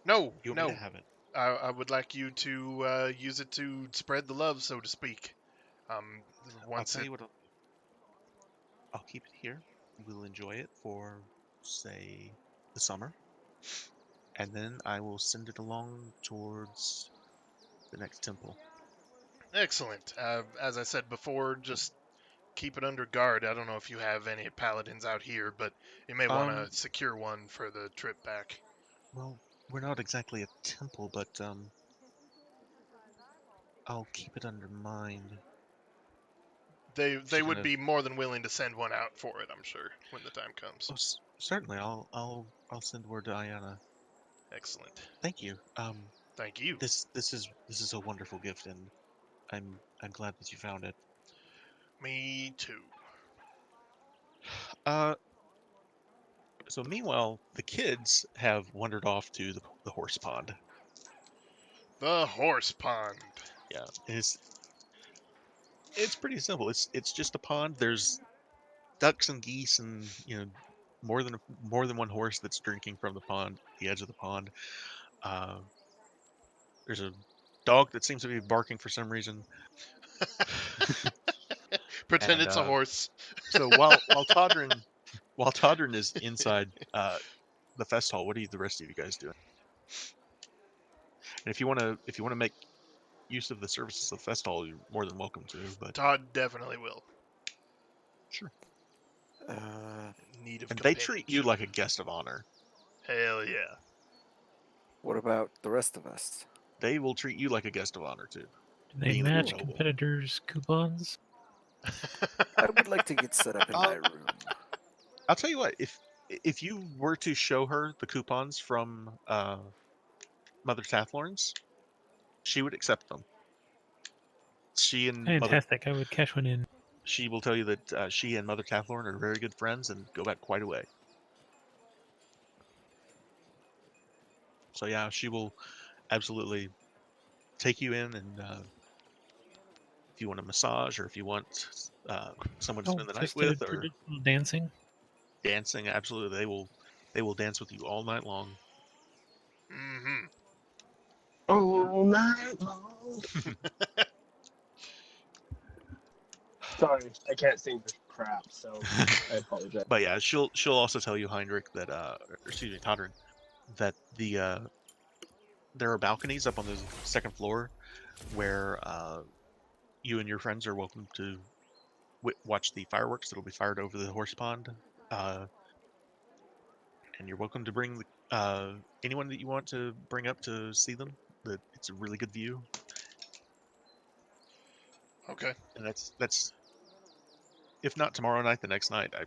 No, You want me to no. have it? I would like you to use it to spread the love, so to speak. Um, I'll once tell it you what, I'll keep it here. We'll enjoy it for, say, the summer. And then I will send it along towards the next temple. Excellent. As I said before, just keep it under guard. I don't know if you have any paladins out here, but you may want to Um, secure one for the trip back. well, we're not exactly a temple, but I'll keep it under mind. They She kind would of, be more than willing to send one out for it, I'm sure, when the time comes. oh, certainly, I'll send word to Ayana. Excellent. Thank you. Thank you. This is a wonderful gift, and I'm glad that you found it. Me too. Uh, so meanwhile, the kids have wandered off to the horse pond. The horse pond. Yeah, it's pretty simple. It's just a pond. There's ducks and geese, and more than one horse that's drinking from the pond, the edge of the pond. Uh, there's a dog that seems to be barking for some reason. Pretend And it's a horse. so while Todrin is inside the fest hall, what are the rest of you guys doing? And if you want to make use of the services of fest hall, you're more than welcome to. But Todd definitely will. sure. Uh, Need of And they treat you companionship. like a guest of honor. Hell yeah. what about the rest of us? They will treat you like a guest of honor too, Do they being that you're match noble. competitors' coupons? I would like to get set up in my room. I'll tell you what, if you were to show her the coupons from Mother Tathlorn's, she would accept them. She Fantastic. I would cash one in. she will tell you that she and Mother Tathlorn are very good friends and go back quite a way. So yeah, she will absolutely take you in, and if you want a massage or if you want someone to Oh, spend the night just with, or traditional dancing. dancing, absolutely, they will dance with you all night long. Mm-hmm. All night long. Sorry, I can't sing for crap, so I apologize. But yeah, she'll also tell you, Heinrich, that excuse me, Todrin, that there are balconies up on the second floor where you and your friends are welcome to watch the fireworks that'll be fired over the horse pond. Uh, and you're welcome to bring anyone that you want to bring up to see them. It's a really good view, Okay. and that's if not tomorrow night, the next night. I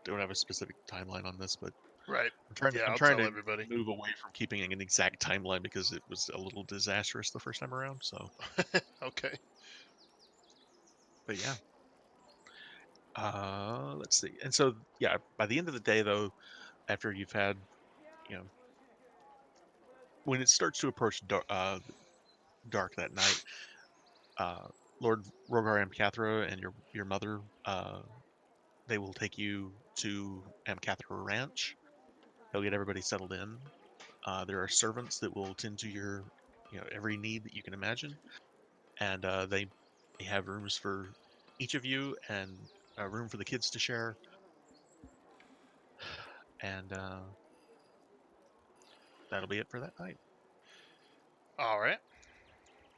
don't have a specific timeline on this, but Right. Yeah, I'm I'll trying tell to everybody. move away from keeping an exact timeline because it was a little disastrous the first time around. So, Okay. but yeah. Let's see. And so, yeah, by the end of the day, though, after you've had, you know, when it starts to approach dark that night, uh, Lord Rogar Amcathra and your mother, they will take you to Amcathra Ranch. They'll get everybody settled in. There are servants that will tend to your, every need that you can imagine, and they have rooms for each of you and a room for the kids to share. And that'll be it for that night. All right.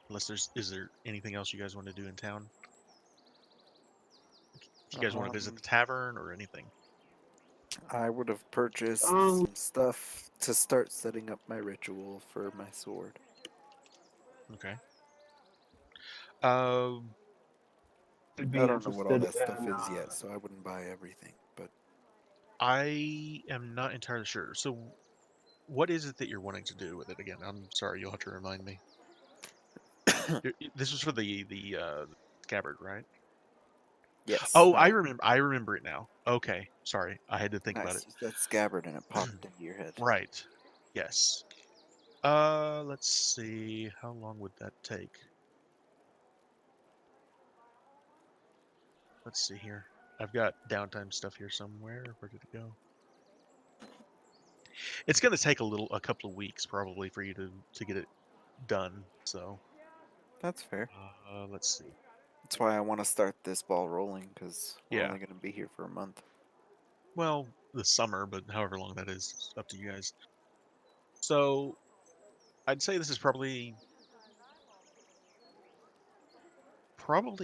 Unless is there anything else you guys want to do in town? If you guys want to visit the tavern or anything. I would have purchased Um, some stuff to start setting up my ritual for my sword. Okay. Um, I'd I be don't know what all interested that stuff in. is yet, so I wouldn't buy everything. But I am not entirely sure. So, what is it that you're wanting to do with it again? I'm sorry, you'll have to remind me. This was for the scabbard, right? yes, Oh, I remember it now. Okay, sorry, I had to think about it. nice. You said scabbard and it popped into your head. Right. Yes. Let's see. How long would that take? Let's see here. I've got downtime stuff here somewhere. Where did it go? It's going to take a couple of weeks probably for you to get it done. So, That's fair. let's see. That's why I want to start this ball rolling, because we're Yeah. only going to be here for a month. Well, the summer, but however long that is, it's up to you guys. So, I'd say this is probably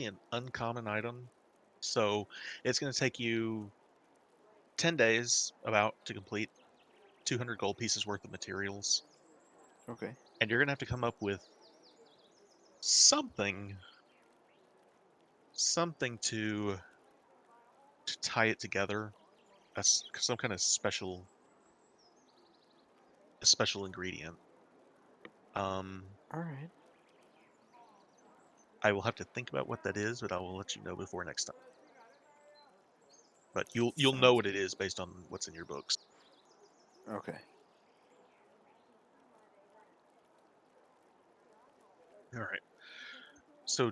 an uncommon item. So, it's going to take you 10 days about to complete 200 gold pieces worth of materials, Okay. and you're going to have to come up with something to tie it together, some kind of special ingredient. All right. I will have to think about what that is, but I will let you know before next time. But you'll know Sounds what it is based on what's in your books. okay. All right. So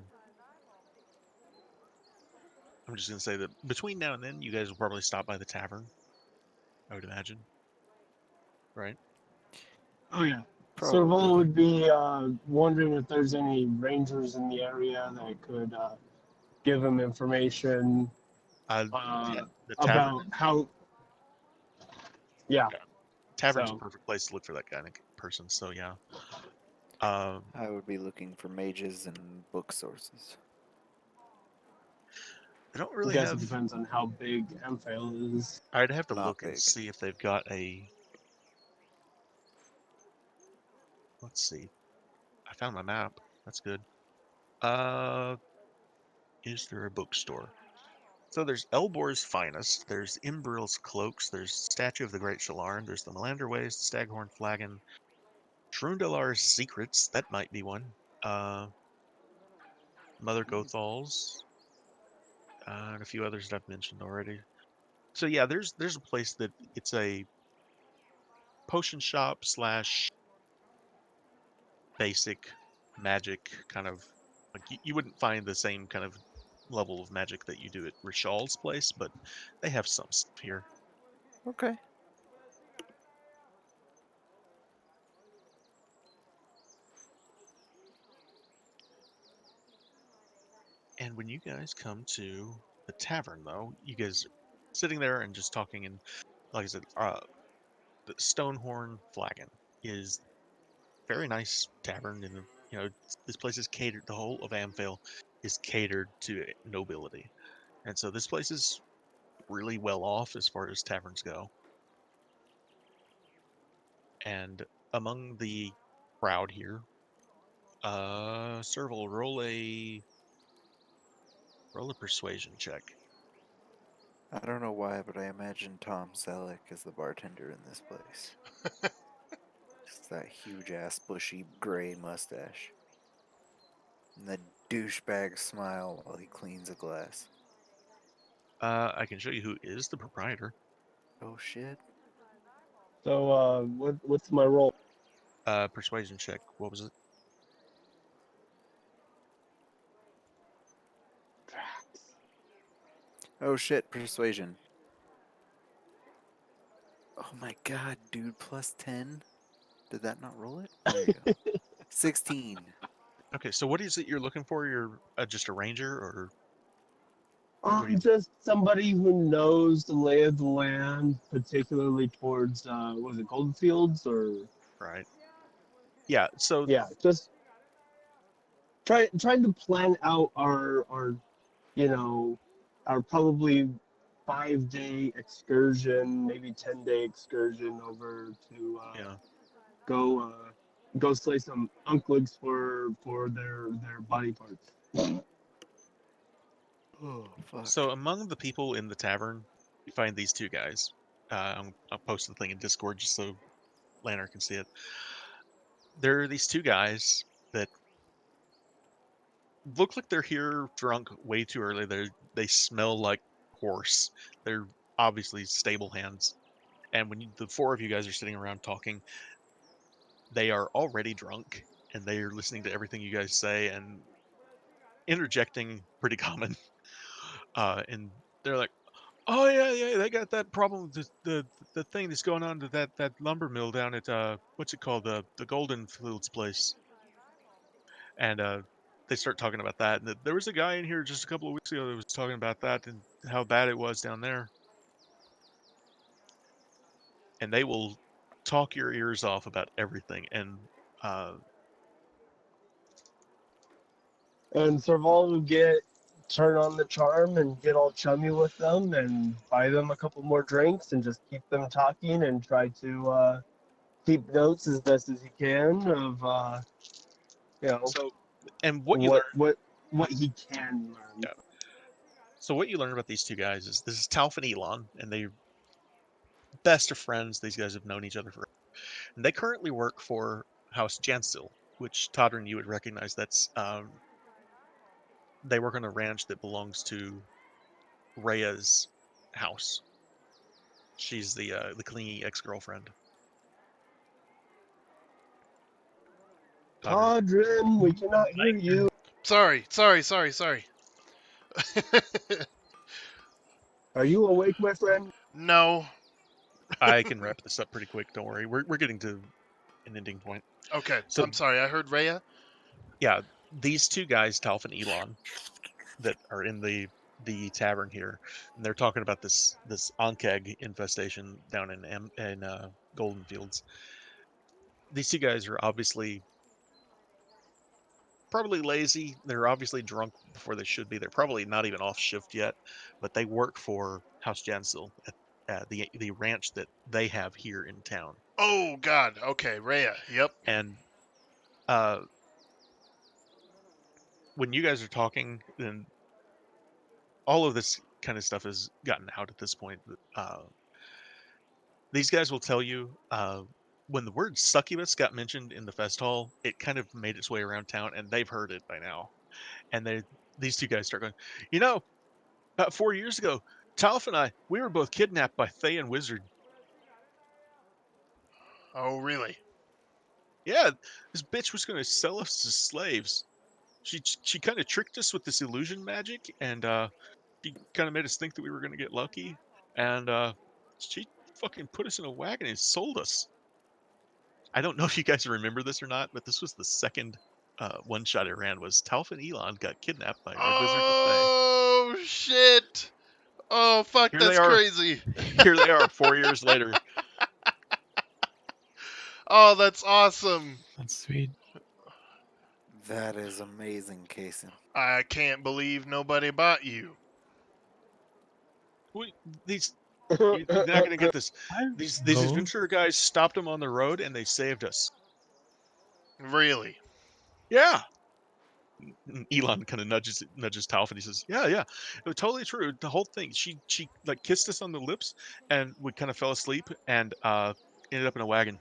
I'm just gonna say that between now and then, you guys will probably stop by the tavern. I would imagine, right? Oh yeah. Probably. Serval would be wondering if there's any rangers in the area that could give him information Uh, uh, the tavern. about how. Yeah. Yeah, tavern's a So perfect place to look for that kind of person. So yeah. Um, I would be looking for mages and book sources. I don't I really guess it have. depends on how big Amphail is. I'd have to Not look and big. see if they've got a. Let's see. I found my map. That's good. Uh, is there a bookstore? So there's Elbor's Finest, there's Imbril's Cloaks, there's Statue of the Great Shalarn, there's the Melander Ways, the Staghorn Flagon, Trundalar's Secrets, that might be one. Mother Gothal's, and a few others that I've mentioned already. So yeah, there's a place that it's a potion shop slash basic magic kind of like you wouldn't find the same kind of level of magic that you do at Rishal's place, but they have some stuff here. Okay. And when you guys come to the tavern, though, you guys are sitting there and just talking, and like I said, the Stonehorn Flagon is very nice tavern, and this place is catered. The whole of Amphale is catered to nobility, and so this place is really well off as far as taverns go. And among the crowd here, Serval, roll a persuasion check. I don't know why, but I imagine Tom Selleck as the bartender in this place. Just that huge ass bushy gray mustache. And the douchebag smile while he cleans a glass. I can show you who is the proprietor. Oh shit. So what's my role? Persuasion check. What was it? Oh shit, persuasion. Oh my god, dude, plus 10? Did that not roll it? There you go. 16. Okay, so what is it you're looking for? You're just a ranger, or what do you? Just somebody who knows the lay of the land, particularly towards was it Goldfields or Right. Yeah. So yeah, just trying to plan out our you know our probably 5-day excursion, maybe 10-day excursion over to Yeah. go slay some uncligs for their body parts. Oh, fuck. So among the people in the tavern, you find these two guys. I'll post the thing in Discord just so Lanner can see it. There are these two guys that look like they're here drunk way too early. They smell like horse. They're obviously stable hands. And when the four of you guys are sitting around talking, they are already drunk and they are listening to everything you guys say and interjecting pretty common. And they're like, "Oh yeah, they got that problem with the thing that's going on to that lumber mill down at what's it called, the Golden Fields place." And they start talking about that. And there was a guy in here just a couple of weeks ago that was talking about that and how bad it was down there. And they will talk your ears off about everything. And And Serval will turn on the charm and get all chummy with them and buy them a couple more drinks and just keep them talking and try to keep notes as best as he can of you know so, and what you learn, what he can learn. yeah. So what you learn about these two guys is this is Talf and Elon, and they're best of friends. These guys have known each other forever. And they currently work for House Janstil, which Toddern you would recognize. That's they work on a ranch that belongs to Rhea's house. She's the clingy ex-girlfriend. Toddern. Todrin, we cannot hear you. Sorry. Are you awake, my friend? No. I can wrap this up pretty quick. Don't worry. We're getting to an ending point. Okay, So I'm sorry. I heard Rhea. yeah, these two guys, Talf and Elon, that are in the tavern here, and they're talking about this onkeg infestation down in Golden Fields. These two guys are obviously probably lazy. They're obviously drunk before they should be. They're probably not even off shift yet, but they work for House Jansel at the ranch that they have here in town. Oh God. Okay, Rhea. Yep. And uh, when you guys are talking, then all of this kind of stuff has gotten out at this point. These guys will tell you when the word succubus got mentioned in the fest hall, it kind of made its way around town, and they've heard it by now. And these two guys start going, you know, about 4 years ago, Talf and I, we were both kidnapped by Thay and Wizard. Oh really? Yeah, this bitch was going to sell us as slaves. She kind of tricked us with this illusion magic, and she kind of made us think that we were going to get lucky, and she fucking put us in a wagon and sold us. I don't know if you guys remember this or not, but this was the second one shot I ran. Was Talf and Elon got kidnapped by Red Wizard and Thay. Oh shit. Oh fuck. Here they That's are. crazy. Here they are, 4 years later. Oh, that's awesome. That's sweet. That is amazing, Casey. I can't believe nobody bought you. These you're not gonna get this. These No. adventurer guys stopped them on the road and they saved us. Really? Yeah. And Elon kind of nudges Talf and he says, "Yeah, it was totally true. The whole thing. She like kissed us on the lips, and we kind of fell asleep and ended up in a wagon."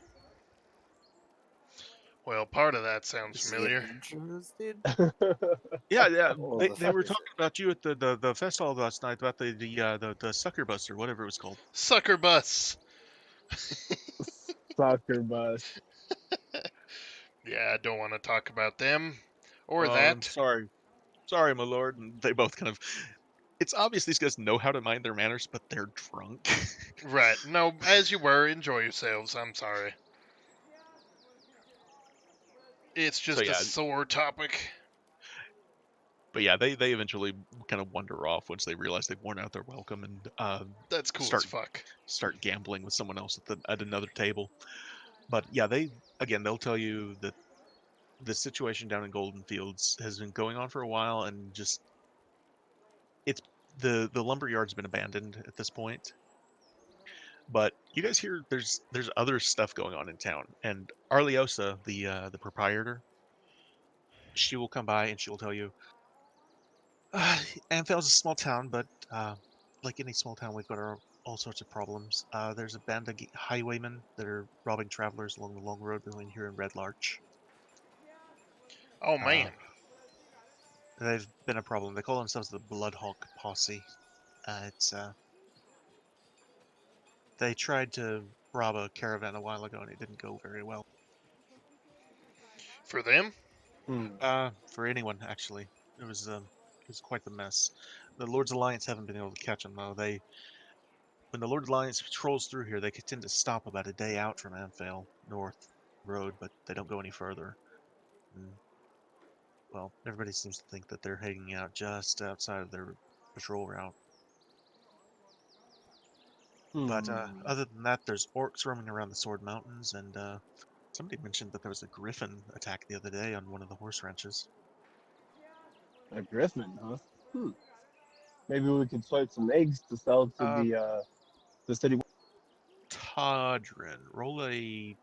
Well, part of that sounds The familiar. adventurers did? Yeah. Oh, They the were fuck is talking about you at the fest hall last night about the sucker bus or whatever it was called. Sucker bus. Soccer bus. Yeah, I don't want to talk about them or Oh, I'm that. sorry, my lord. And they both kind of. It's obvious these guys know how to mind their manners, but they're drunk. Right. No, as you were, enjoy yourselves. I'm sorry. It's just yeah. a sore topic. But yeah, they eventually kind of wander off once they realize they've worn out their welcome and That's cool start as fuck. start gambling with someone else at another table. But yeah, they'll tell you that the situation down in Golden Fields has been going on for a while, and just it's the lumberyard's been abandoned at this point, but you guys hear there's other stuff going on in town, and Arliosa, the proprietor, she will come by and she will tell you, Anfel's a small town, but like any small town, we've got all sorts of problems. There's a band of highwaymen that are robbing travelers along the long road between here and Red Larch. Oh Uh, man. they've been a problem. They call themselves the Bloodhawk Posse. It's they tried to rob a caravan a while ago, and it didn't go very well. For them? For anyone actually, it was quite the mess. The Lord's Alliance haven't been able to catch them though. When the Lord's Alliance patrols through here, they tend to stop about a day out from Anfale North Road, but they don't go any further. And, well, everybody seems to think that they're hanging out just outside of their patrol route. But other than that, there's orcs roaming around the Sword Mountains, and somebody mentioned that there was a griffin attack the other day on one of the horse ranches. A griffin, huh? Maybe we could swipe some eggs to sell to the city. Todrin, roll a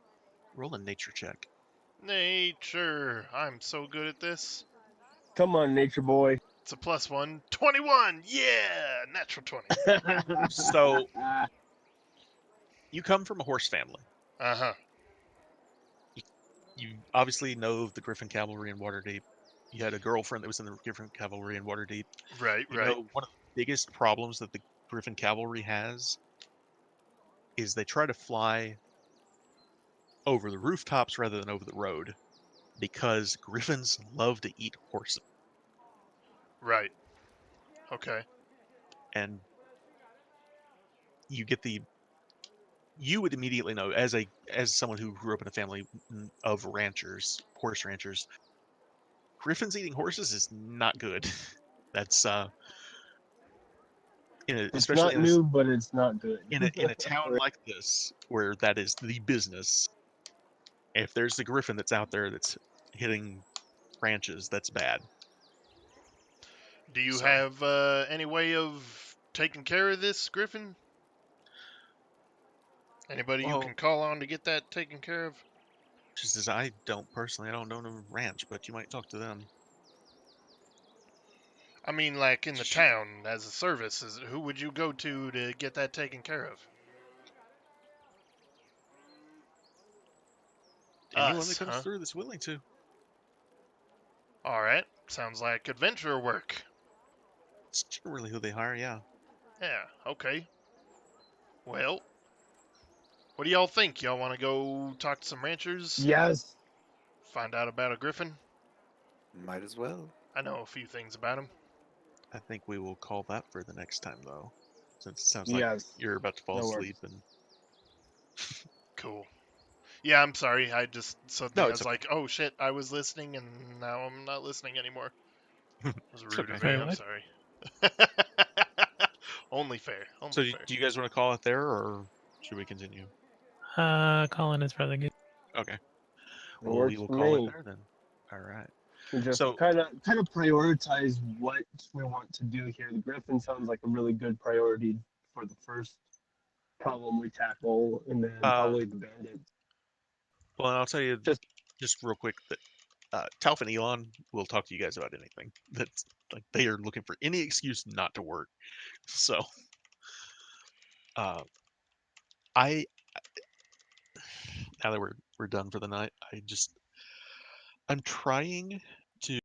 nature check. Nature. I'm so good at this. Come on, nature boy. It's a +1. 21! Yeah! Natural 20. So you come from a horse family. Uh-huh. You obviously know the Griffin Cavalry in Waterdeep. You had a girlfriend that was in the Griffin Cavalry in Waterdeep. Right, You right. know, one of the biggest problems that the Griffin Cavalry has is they try to fly over the rooftops rather than over the road because griffins love to eat horses. Right. Okay. And you would immediately know as someone who grew up in a family of ranchers, horse ranchers, griffins eating horses is not good. That's It's especially not new, but it's not good. in a town like this where that is the business. If there's a griffin that's out there that's hitting ranches, that's bad. Do you So, have any way of taking care of this, Griffin? Anybody you well, can call on to get that taken care of? just as I don't own a ranch, but you might talk to them. I mean, like in the town as a service. Who would you go to get that taken care of? Anyone that Us, comes huh? through that's willing to. All right. Sounds like adventurer work. It's generally who they hire, yeah. Yeah, okay. Well, what do y'all think? Y'all want to go talk to some ranchers? Yes. Find out about a griffin? Might as well. I know a few things about him. I think we will call that for the next time, though, since it sounds like Yes. you're about to fall That works. asleep. And Cool. Yeah, I'm sorry. I just suddenly No, I it's was like, oh shit, I was listening and now I'm not listening anymore. It was rude of okay. me. Wait, I'm what? sorry. Only fair. Only So, fair. do you guys want to call it there, or should we continue? Colin is rather good. Okay. It Well, works we will for call me. it there then. All right. We just So, kind of prioritize what we want to do here. The griffin sounds like a really good priority for the first problem we tackle, and then probably the bandits. well, I'll tell you Just just real quick that Talf and Elon will talk to you guys about anything. That's like they are looking for any excuse not to work. So, I now that we're done for the night, I'm trying